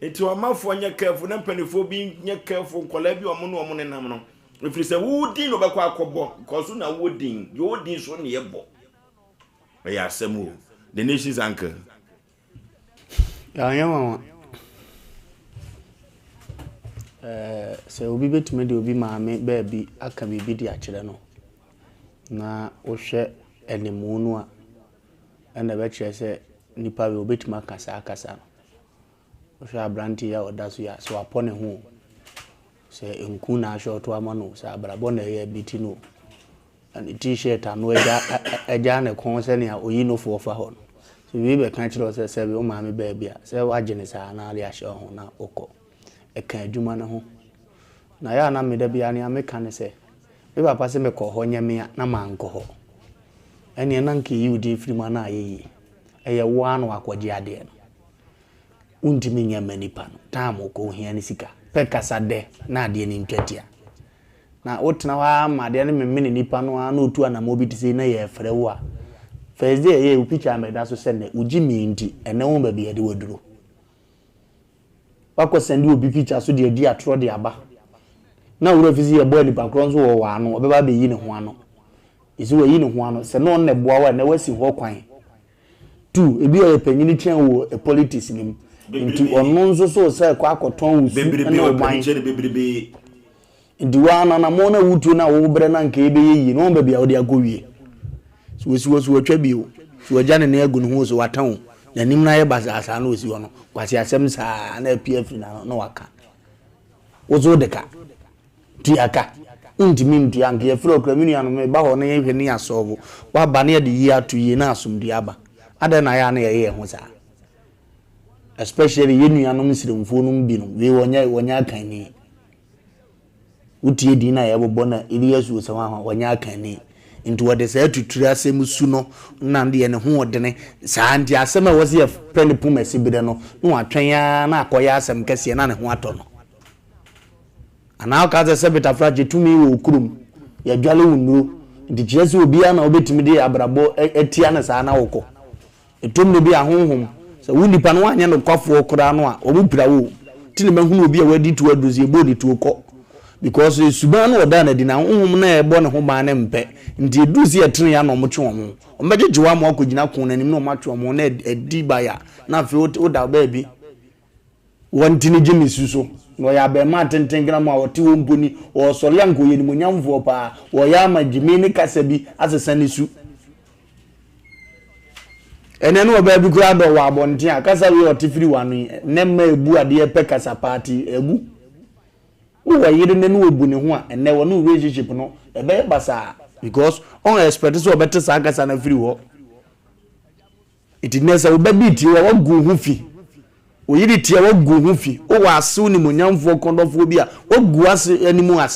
[SPEAKER 1] enti wa mafo nya careful na mpanifo bi nya careful kola bi omo no omo nenam no ifiri se wo din no bekwa akobo because na wo din yo din so ne yebo ya Asem o the nation's anchor.
[SPEAKER 3] Mama. So obi betumi de obi maame baabi aka bibi di akire no. Na wo hwe enemu no a na be kire se nipa be obetumi akasa no. Wo hwe abranti ya odaso ya so apone ho. Se enku na ahwe to amano se abrabo na ye biti no. And t-shirt anu eja na kon se ne oyi no fo fa ho. So we be kan kire se be o maame baabi a se wagene sa na ali ahwe ho na okọ eka adwuma na ho na ya na me da bia ne ameka ne se me papa se me kọ ho nyame na manko ho ene na nke yi udi firima na ayeyi eye wo anu akwaji ade no undimi nyame nipa no taamo ko hia ne sika pe kasa de na ade ni ntwatia na wotena wa ma de ne mmene nipa no na otu ana mo bi tise na ye frɛ wo a first day ye upicha me da so se ne uji mi ndi ene wo ba bia de waduro wako sendi obi picture so de di atro de aba na wura fizi ye boy nipa kron so wo wa ano obeba be yi ne ho ano isi we yi ne ho ano se no ne boa wa na wasi ho kwan tu ebi o panyini twen wo e politics nim nti ono nso so se kwa akoton wusu na oban
[SPEAKER 1] bebrebe
[SPEAKER 3] ndi wa na mo na wutu na wo bre na nka ebe yi no ba bia wo de agowie so wesi wo so watwa bi o so wagya ne agu ne ho so watan na nim na ye basa na osi hono kwasi asem sa na PF na waka wozo deka ti aka ntimi ndu anke ye fro kramini anu me ba ho na ye hwe ne asobo wa ba na ye de yi atu yi na asomdu aba ada na ya na ye ho sa especially ye nuanom siremfo no bi no we wonya kan ni utie di na ye bobo na Iliasu so ha wonya kan ni into what they say to Triasem Suno, Nandi and who ordene, Santi Asema was here, Penny Puma Sibidano, no, a train, Koya, some Cassian and Watono. And now, Kaza Sabita Fraji to me will come, your jolly window, the Jesu will be an obit me, Abrabo, Etianas Anaoko. It told me to be a home, so we depend one and of coffee or Koranoa, or Wupra, till the man who will be ready to address your body to a cock. Because Subano done it in our own born home and Mpe, indeed, do see a tree and much more. Or Major Joamo could not con and no much more a D buyer, not for our baby. One tinny Jimmy Suso, no ya be Martin Tengram or two umpuni, or Solianco in Munyam Vopa, or Yama Jimmy Casabi as a sunny soup. And then no baby grab or Wabontia, Casabi or Tiffy one, Nemme Bua dear Pecasa party, a boo. Who are you no bunny and there were no relationship no a bear basa because on expect so better sagas and a free war. It is necessary baby to our good hoofy. We eat it your good hoofy. Oh, as soon as Munyam for condophobia, or guas anymore.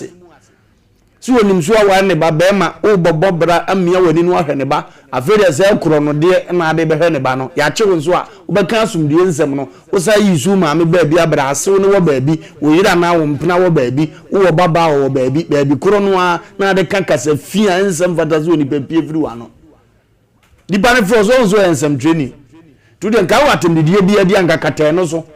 [SPEAKER 3] So when him so one neba bema, oh Bobra, and me when in one neba, a very self chrono dear and I never heard about ya children so, but casum the ensemble. Was I use mammy baby, abra, so no baby, we eat now and plow baby, or baba or baby, chronoa, now the cancas of fear and some fatazuni baby everyone. The banner froze also and some training. To the Kawatim, the dear beer, the younger catenoso.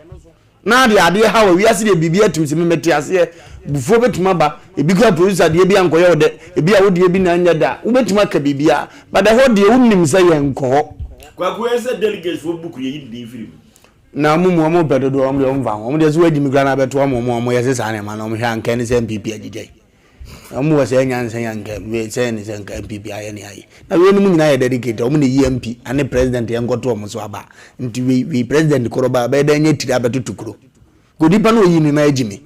[SPEAKER 3] Now the idea how we are seeing the BB to Metias here before Betmaba, a bigger producer, the Bian Coyode, a beer would be Nanyada, Ubetmaka Bibia, but the whole the only say and co. Quaquas a delegate for book you now, Mumo better do on the own van. There's wedding grana to one more as animal on hand can is MPP. I'm more saying and saying, saying is MPP. Now, when I dedicate only EMP and the president and got to Moswaba until we president Koroba, better than yet to grow. Good depend on you in Jimmy.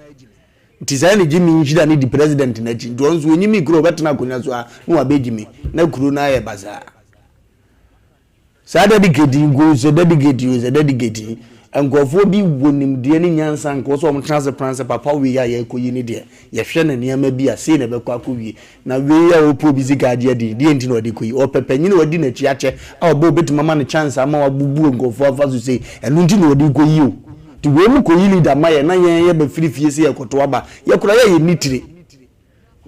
[SPEAKER 3] It is only Jimmy, you need the president in a gym. Don't when you grow better now, no, obey Jimmy, no Kuruna Bazaar. So dedicating goes a dedicate you is a dedicating. And go for be winning the any yansan cause on transfer prancer papa we are ye coyini ye shen and ye may be a scene of a quacky. Now we are poor busy guardia the intino de qui or pepenino or dinner chiache or bo bit mamma chance I'm more boo and go for to say and untino de go you to be able to that my and I be free fees here cotoaba ye could I nitty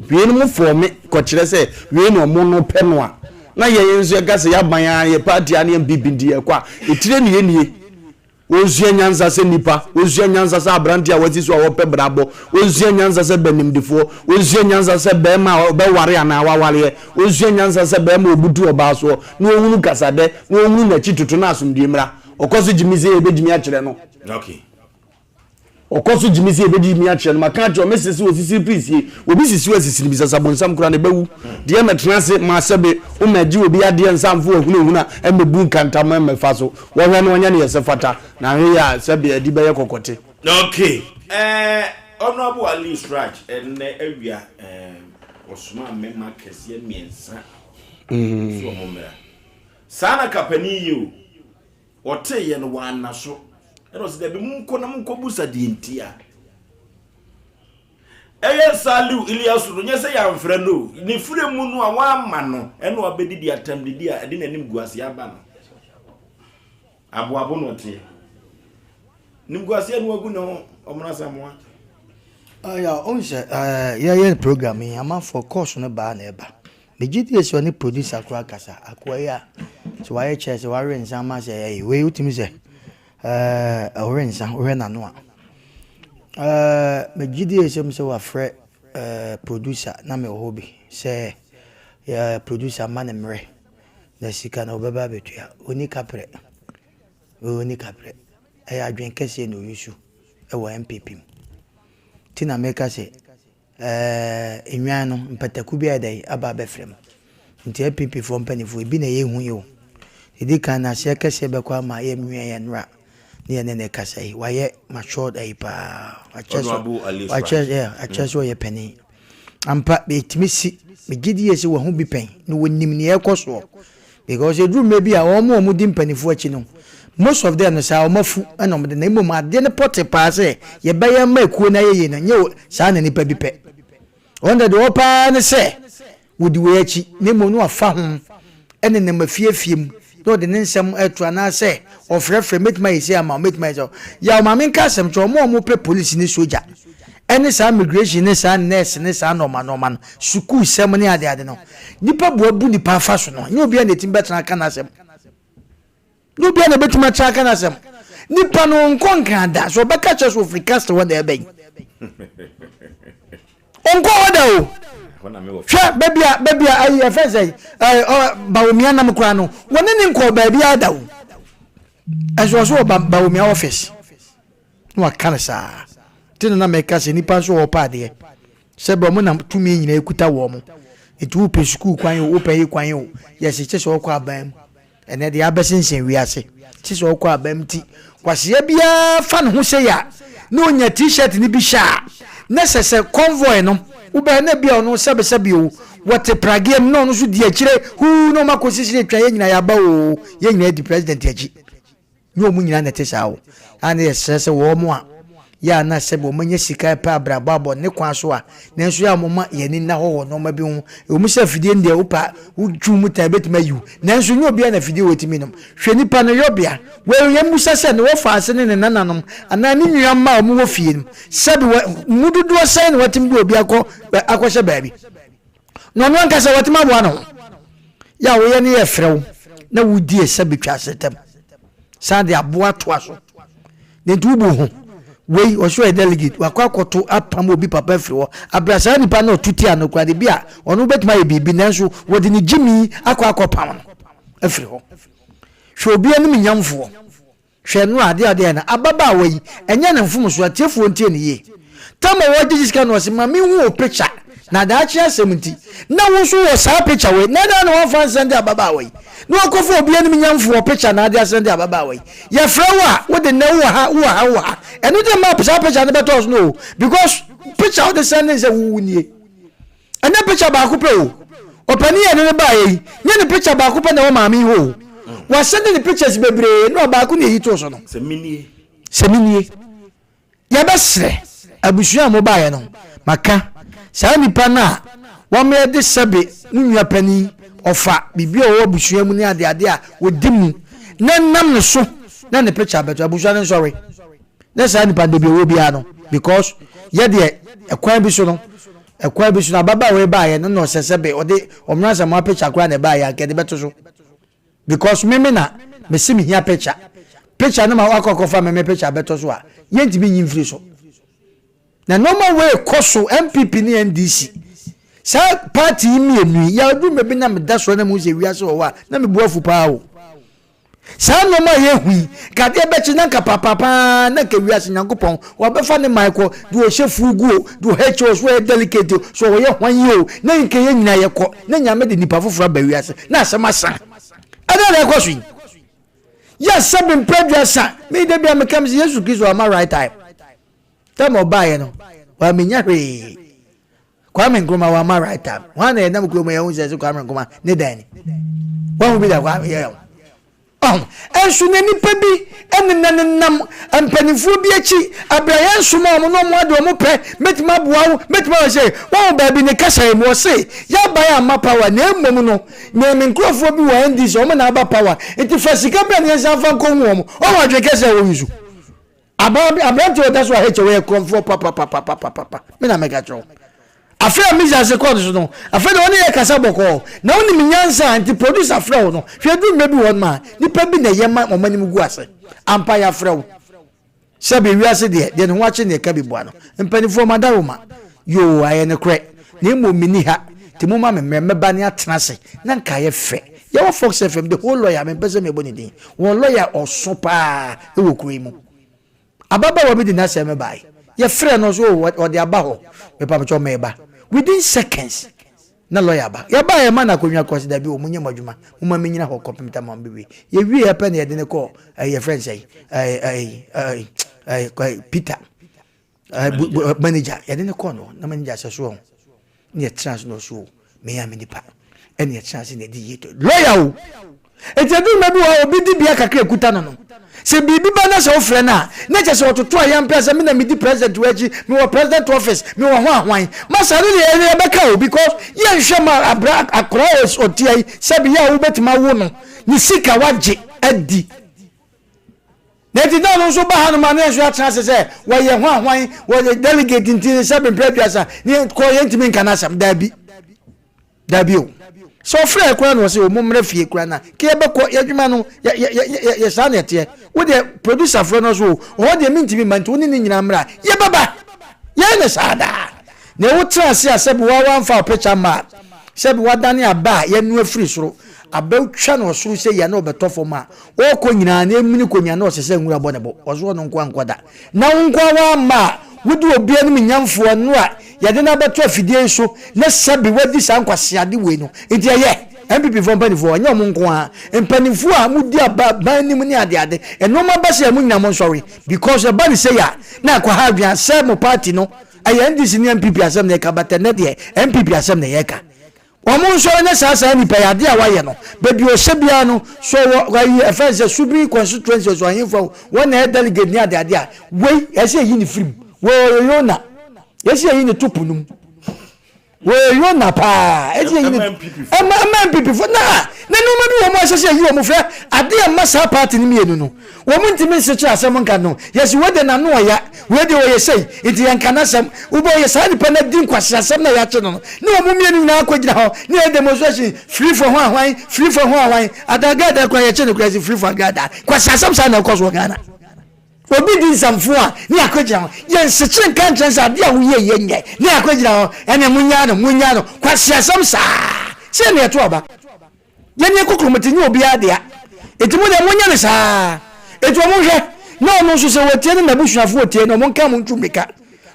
[SPEAKER 3] be no for me coachra say we no mono penwa na ye use your gas ya my party and bibindi qua it train ye. Osei Yaw Nipa, Osei Yaw Abranti Awatiso Awope Brabo, Osei Yaw Benim Defo, Osei Yaw Bema Bewari ana Wawale, Osei Yaw Bema Obutu Obaso, no unu kasade, no unu na chitu na asumdimra. Okoso jimize ebejimi akire no. Okay. Okoso jimize ebejimi akire no makacho mesesi osisi please, obi sisi osisi bisa sabonsam kura ne bewu. Die metrase masebe o maji obi ade nsamfo ehuna emebu nkantama emefaso. Wo hwe no nya ne yesefata. Na here sabi adi be kokote. Okay. Honorable Ali Strach and area osuma mema kese miensa. So momera. Sana kapani you. Ote ye no wan na so. Eno se de munko na munko busa di ntia. Eye salu Iliasu no nyese ya mfre no. Ni fure mu no a wan ma no. Eno obedi di atam di a ade nanim guase aba no. Aboabo no tie. Nimguase no agu no omra samwa.
[SPEAKER 2] Ya onse ya program am for course no ba na eba. The GTS one producer akwa kasa akwa ya. So why chese wa rensa ma say we utimi say orensa orena no a. Me GTS am say wa frɛ producer na me hobby say ya producer man emre. Na sika na obeba betua oni kapre. Oni kapre. Adwen kese no yusu e wo MPP tina meka se enwan no mpataku bi adai aba befrem nti MPP fo mpanifo bi na ye hu yo idi kan na se kese be kwa ma ye nwan ye nra ne ne kasa yi waye matured ai pa acheso ye pani ampa be timisi me gidi ye se wo hu bi pen no wonim ne ekoso because edru maybe a wo mo di mpanifo achi no. Most of them say omafu and on the name of my dinner potty pass ye bayam make kuna ye na nye sa na nipa bi pe. Under the open say wodi we achi ne mo no afa ho ene ne mafiefiem no de nsem atu ana se ofrefre metima yesi ama metima yeso ya ma men ka asem cho mo pe police ni soja ene sa immigration ne sa nurse ne sa normal school sem ne ade no nipa bo abu nipa afa so no nye obi na tim betra kana asem no obi na betima tra kana asem nipa no nkonka da so beka church of Africa one dey ben onko oda o hwa baby ayi afese bawumia nam kura no woni ni nko baby ada o aso so bawumia office no akana sa tino na meka se nipa so opa de se bo mo na tumi nyina ekuta wo mo etu pe school kwan o pe kwan o yesi che so kwa abam ene de abesensen wi ase che so kwa abam ti kwase bia fa no ho se ya no nya t-shirt ni bi sha na sese convoy no ube na bia ono sebe o wote pragem no no so di akire hu no makosisi ne twa ye nyina ya ba o ye nyina di president aji no mu nyina na tesa o ane sese wo mo a ya na sebe mo nya sika pa abrababo ne kwa so a na nso ya moma ye ni na ho no ma bi hu o mu se fidie ndia upa udwu mu ta betima yu na nso nyo bia na fidie wotimi nom hwe nipa no yobia we ye mu sese ne wo fa ase ne nananom ana ni nua ma o mu wo fie nim sebe mududu ose ne watim bi obi akɔhye baabi no no anka se watim aboa no ya wo ye ne ye frew na wudi sebe twa setem sande aboa to aso ne tubu ho we osho e delegate wakwakoto apam obi papa friwo abrasa nipa na otuti anokwa de bia onu betima ye bibi nanso wodi ni jimi akwakopam no afriwo hwe obi anim nyamfo hwe no ade na ababa we enye ne mfom so atiefuo ntie ne ye tama wodi jiska no se mami hu o picture na da achia semunti na wo so wo sa picture we na da no one fan send ababa we no akofo obi anim nyamfo picture na ade send ababa we ye frewa wodi na wo ha enu de map sa picture na betos no because picture of the send is a wunie and na picture ba ko pe o opani ye ne ba yi nye ne picture ba ko pe na wo maami ho wa send the pictures bebre no ba ko ne yi to so no seminie ya besre abusuya mo ba ye no maka sa nipa na wa me de sebe nua pani ofa bibia o abusuya mu ne ade a wodimu na nam ne so na ne picture beto abusuya ne sorry na sa nipa de bi wo bia no because ye de ekwan bi so no baba we ba ye no sesebe o de omransa mo picture kwa ne ba ye nke de beto so because me na me simi hia picture na ma wakokofa me picture beto so a ye ntimi nyimfiri so na normal way koso MPP ni NDC sa party mi enu ya du me bi na me da so na mu se wiase wo wa na me buafu pa o sa normal ye hui ka de be chi na ka papa na ka wiase nyankopon wo be fa ne maiko du o shefu guo du hecho so delicate so wo ye hwan yi o na nke ye nyina ye ko na nyame de nipa foforo ba wiase na asema san ada le ko so ya sabin prejudice me de bia me kam se Yesu Kristo am right time tamo baye no wa menya hwe kwa me ngoma wa ma right time wa na edam ko me yahun se kwa me ngoma ne dan wa hu bi da kwa ye ensu ne nipa bi enenenam ampanifo bi achi abrayan suma mo no mo ade mo pe metima boa metima se wa ba bi ne kasa mo se ya ba ya ma power na emom no na me nkrofo bi wa ndi so mo na ba power enti fasika be ne sanfa ko hu mo o wa dwe kasa wo yusu abranti oda so heche we krofo papa me na mega tro afra mi za se code so no afra de woni ye kasa boko na woni mi nyansa anti producer afra no hwe du mebi won ma nipa bi na ye ma omanim gu ase ampa ya afra wo se be wiase de ne ho ache ne ka bi boa no mpanifo madawoma yo aye ne kre na mo mini ha ti mo ma me ba ne atena se na nka ye fe ye wo Fox FM the whole lawyer me pese me boni din won lawyer oso pa e wo kure mu ababa wo bi di na se me bai ye frɛ no so o de aba ho me pa cho me ba within seconds na lawyer ba ya ba ye ma na konwa consider bi o munye madwuma mo ma menyina ho computer man bi ye wi ye pen ye de ne ko ye friend say Peter manager ye de ne ko no na manager se so ne trans no so me ya me nipa ene ye trans ne di yeto lawyer o Etedu mebi wa obi di bia kakra ekuta no. Se bibi ba na se ofre na che se ototo ayam pesa me na me di president waji me wa president office me wa ho ahwan masare ne e beka o because ye hwe ma abra akra otiai se bi ya wo betima wo no ni sika waje adi na ti da no so ba hanu ma na so atra se wa ye ho ahwan wa delegate ntin se be preduasa ni ko ye ntimi nkana sam dabi o so frɛ kura no se o momre fie kura na ke beko yadwuma no ye sa na tie wo de producer frɛ no so o de mintimi manti woni ni nyina mra ye baba ye ne sada na wo trance asebi wa wanfa picture ma sebi wadane aba ye nu afiri soro abetwa no soro se ya na obetofo ma o ko nyina na emuni ko nya na o sese nwura bɔ ne bo ozo no nkwa nkoda na nkwa wa ma wudi obi anu nyamfo no a yade na beto afidie so na sabi wadi sankwase ade we no enti ye MPP fo mpanifo anya mo nko a mpanifo a mudi aba ban nim ni ade eno ma ba se mu nyina mo sorry because e ba ni say ya na akwa ha adwan se mo party no aye ndisi ni MPP asem na ka batene de MPP asem na ye ka omo nsoro na sasa ni pe ade a waye no bebi o sebia no so wayi efense subi constituency so ahimfo wona delegate ni ade a we ese yi ni film we yona ese yi ni tupunum we yona pa ese yi ni MPP for na no ma bi wo mo ese yi wo mo fe ade a masa party ni mienu no wo mo ntimi se cha asem nka no yes we de na no ya we de wo ye sei iti yan kana asem wo bo ye sa ni pa na din kwase asem na ya che no ne wo mo mienu na akogina ho ne e demonstration free for hwan adaga da kwa ye che ne kwase free for gada kwase asem sa na koso Ghana obi di samfo a ne akogina ho ye nsekire kan chance ade a wo ye nye ne akogina ho ene munya no kwase asem sa se ne to aba ye ne kokromoti ni obi ade a etimu de munya ne sa etu mo hwe na no so se wotie ne nabusuafo wotie no mo nka mo ntwumika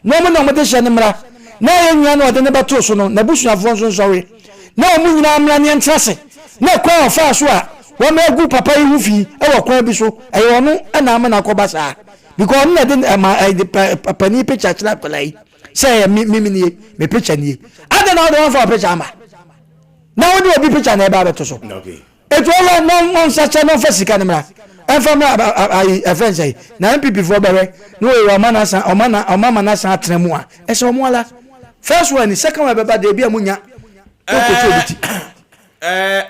[SPEAKER 2] no mo na mo de hye ne mra na ye nwa no de ne bato so no nabusuafo nso sorry na mo nyina mra ne ntrase na kwa fa so a wo ma gu papa yi hu fi e wo kwa bi so ayo no na ama na koba sa because na de papa ni picture chla kolai say mi ni me picture ni ada na do fa picture ama na wo de obi picture na e ba beto so okay etu wo no sacha no fa sika ne mra enfam offense na MPP for bere no we omama na san atremu a ese omoala first one second one beba de bia munya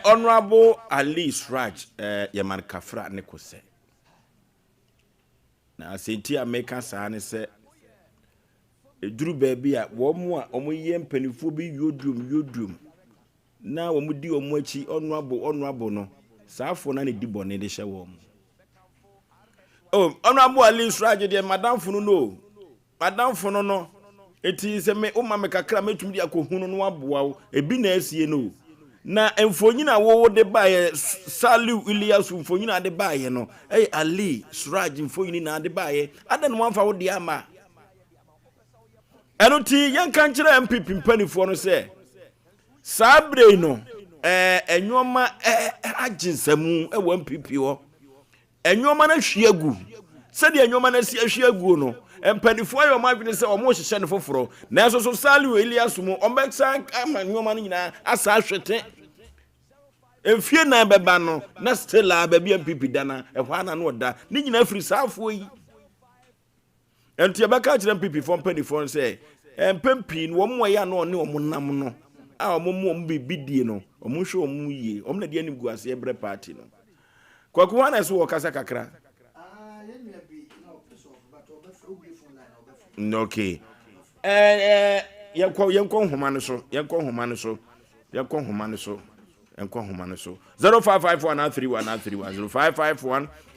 [SPEAKER 1] honorable Ali Sraj Yaman Kafra ne ko se na senti America sa ne se eduru baby a wo mu a omoye mpanifo bi yodum na wo mu di omo achi honorable no saafo na ne di bone de hye wo mu. Oh, honorable Ali Sraj de madam funu no. Madam funu no. Eti se me o ma me kakra metumi di akohunu no aboa wo. Ebi na asie no. Na emfonyina wo de bae Saliu Ilias emfonyina de bae no. Ali Sraj emfonyina na de bae. Ada no amfa wo de ama. Eno ti yanka nkire MPP mpanifo no se. Sabre no. Enwoma aginsemu e wo MPP wo. Enwoma na hwiagu se de enwoma na si ahwiagu no empanifo ayo ma dwene se omo hyehyɛ ne foforo na so Saliu Elias mu ombeksan ama enwoma no nyina asa ahwete emfie na beba no na stella ba bi MPP dana ehwa na no da ne nyina afiri saafo yi enti abaka kire MPP fo empanifo se empempi no wo ya no ne omo nam no a omo mu bibidie no omo hwe omo yie omo na de anim guase ebre party no kwa kuwana so wakasa kakra okay yankɔ homa no so 0551931931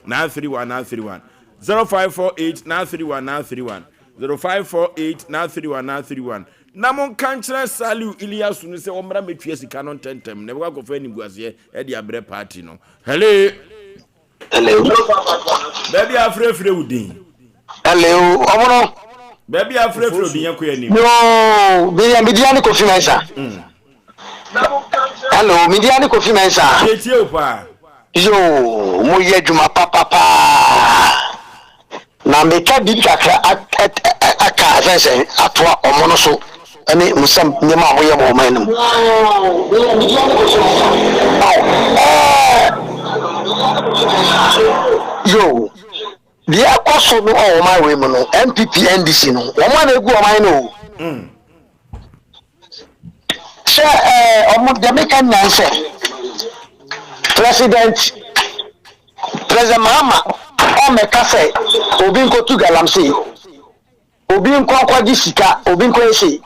[SPEAKER 1] 0551931931 0548931931 0548931931 namon kanchra Saliu Ilias no se omra metue sika no tentem ne bwa kofa anim guase e de abre party no hello baby afrefre udin
[SPEAKER 14] hello omono
[SPEAKER 1] baby afrefre udin yakoya ni
[SPEAKER 14] no mediani kofi mensa hello mediani kofi mensa
[SPEAKER 1] etie opa
[SPEAKER 14] yo mo ye djuma papa na meka bi kakra aka sense atwa omono so ani musam nyema mo ye mo manum yo the akoso no o my way no MPP NDC no o ma na egu o my no se omo de make an answer President Mahama o me ka say obi nko tu galamsey obi nko akwaji sika obi nko ese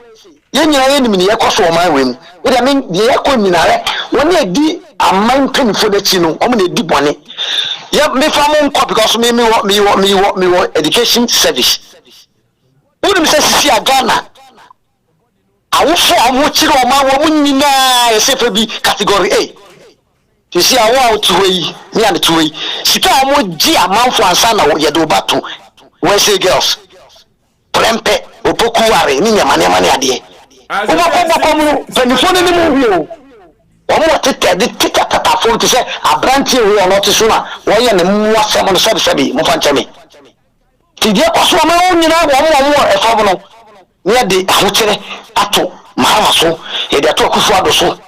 [SPEAKER 14] yenyina ye nimini yakoso o my way we dey mean the yakọ nyinare woni edi amman penfo de chi no o mo na edi bone ya me famu nko because me education service woni se sisi Ghana awofo amu chire o ma wo nyina esefa bi category A you see awo tuwe me and tuwe sika amu ji amanfo ansa na ye do bato we say girls prempe opoku ware ni nyamane mane ade omo penifo ni mu wi o omo tete de tika tatafo to say abranti we o not so na wo ye ne mu asem no sebi mo fa ncheme ti die kwaso ma wo nyina wo e fa no ne de ahokere ato Mahama so e de ato akufu ado so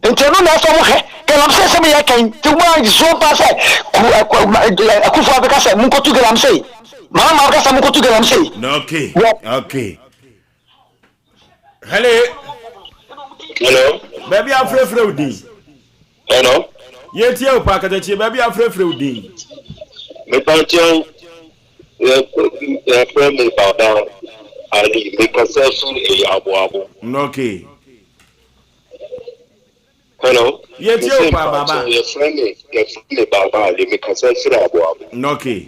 [SPEAKER 14] enteno na so mo he kelam se me ya kan ti mo so pa se akufu abeka se mun ko tu kelam se Mahama ka se mun ko tu kelam se
[SPEAKER 1] okay hello baby afrefre udi
[SPEAKER 15] hello
[SPEAKER 1] yeti o pa kata chi baby afrefre udi
[SPEAKER 15] me pa tion from me baba ali me concession e abo
[SPEAKER 1] okay
[SPEAKER 15] hello
[SPEAKER 1] yeti o pa baba
[SPEAKER 15] your friend me baba ali me concession abo
[SPEAKER 1] okay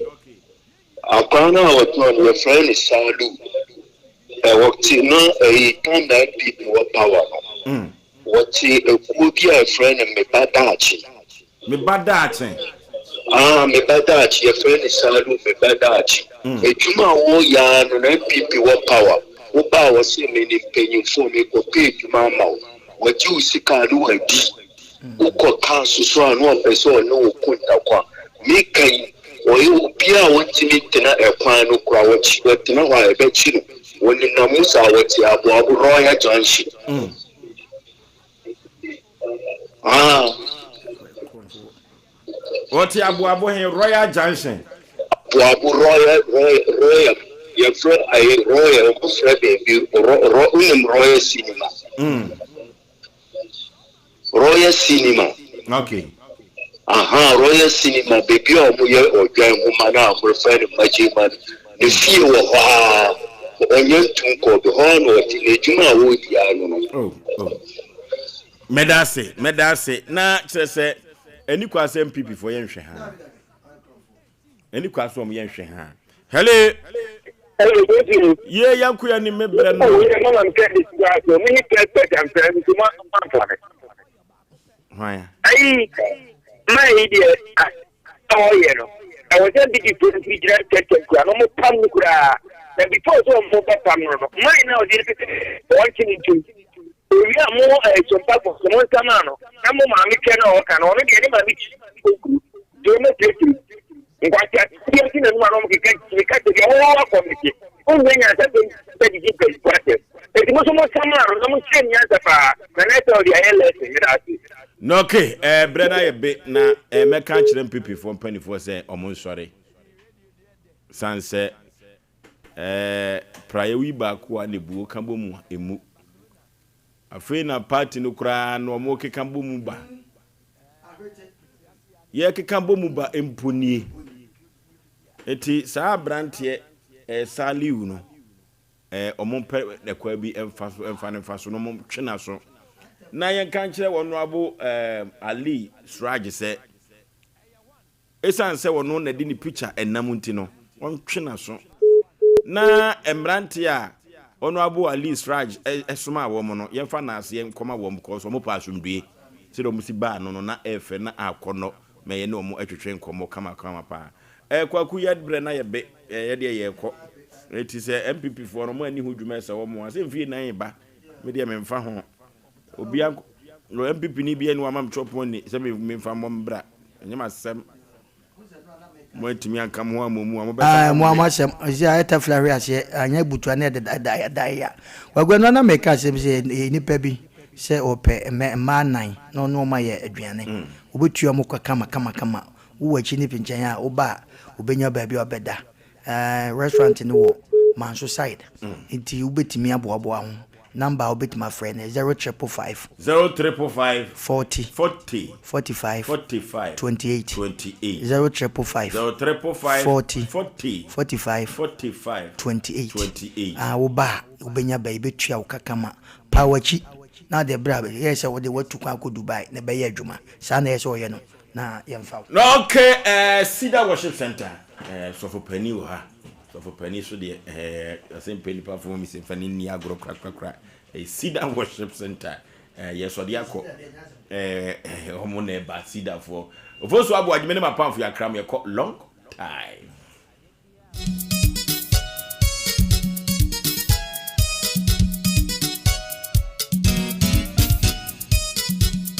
[SPEAKER 15] akwana wotno your friend is salu wakti no kind of people what power what a good friend me badachi
[SPEAKER 1] me badachi
[SPEAKER 15] your friend is salu me badachi e juma wo ya no na people what power wo ba wo se me ni penyin fo me ko pe juma ma what you sika lu adi wo ko kan so anu opeso no kunta kwa me kan wo yo bia wo timi tena ekwan no kura wo chi wo tena wa ebe chi no woni na musa wati abo royal junction
[SPEAKER 1] wati abo he royal junction
[SPEAKER 15] abo royal your friend I royal mo friend be royal cinema royal cinema
[SPEAKER 1] okay
[SPEAKER 15] royal cinema baby o mo ye odwan mo mana mo friend majiman the fee wo onye tunko be hono ti ejuma wo di anu no
[SPEAKER 1] medase na kyerese eni kwa Asem MPP for yenhwe ha eni kwa so mo yenhwe ha hello ye yanku ya ni mebre no
[SPEAKER 4] mama mkedi sio mimi expect am friend kuma amfane
[SPEAKER 1] haya
[SPEAKER 4] ai my idea no I was just big to figure out no mo pam kura. And before so more no mine now did watching into we are more some type of someone tamano I'm mommy can or can only get him a bit do not take you what you seen and one of the cat to the whole committee when I said that you did question it was almost tamano no 10 years apart when I told the LS
[SPEAKER 1] no okay brother ye be na me kan kire MPP for mpanifo say omo sori sanse prayewi ba ko a nebuo kambo mu emu afei na party no kra no mo kekambo mu ba ye kekambo mu ba emponie eti sa brantie saliu no omo pe de kwa bi emfa no mo twena so na yen kan kire wono abo Ali Sraj se esan se wono na di ni picture enam nti no won twena so na embrante a ono abo Ali Sraj esoma wo mo no yemfa na ase yenkoma wo mo ko so mo pa asumdue se do musi ba no na efe na akono me ye no mo atwetwe nkomo kama pa kwaku yadbre na ye be ye de ye ko eti se MPP for no mo ani hudwuma se wo mo ase mfie nan ba me de me mfa ho obia no MPP ni bia ni wa mam chopo ni se me mfa mo mbra enyama sem mo etimi anka mo amomu amo be
[SPEAKER 2] mo amasem ya eta flare ase anya butu na da ya wagwe no na make asem se nipa bi say ope ma nine no ma ye aduane obetua mo kwa kama wo achi ni pinchen ya oba obenya baabi obeda restaurant ni wo manso side nti ubetimi aboabo ho number obet my friend 0555
[SPEAKER 1] 055
[SPEAKER 2] 40 45 28 0555 40 45 28 woba ubenya ba betua ukakama pawachi na de brabe yes wo de watu kwa ko Dubai na be adwuma sa na yes oye no na yemfa
[SPEAKER 1] okay Cedar Worship Center so for penny wo ha so for penny so de Asem Mpe Nipa for me se fani ni agro krakra Cedar Worship Center yes odi akọ homo na ba Cedar for Oforisuo Aboagye me na mapam for yakram ye long time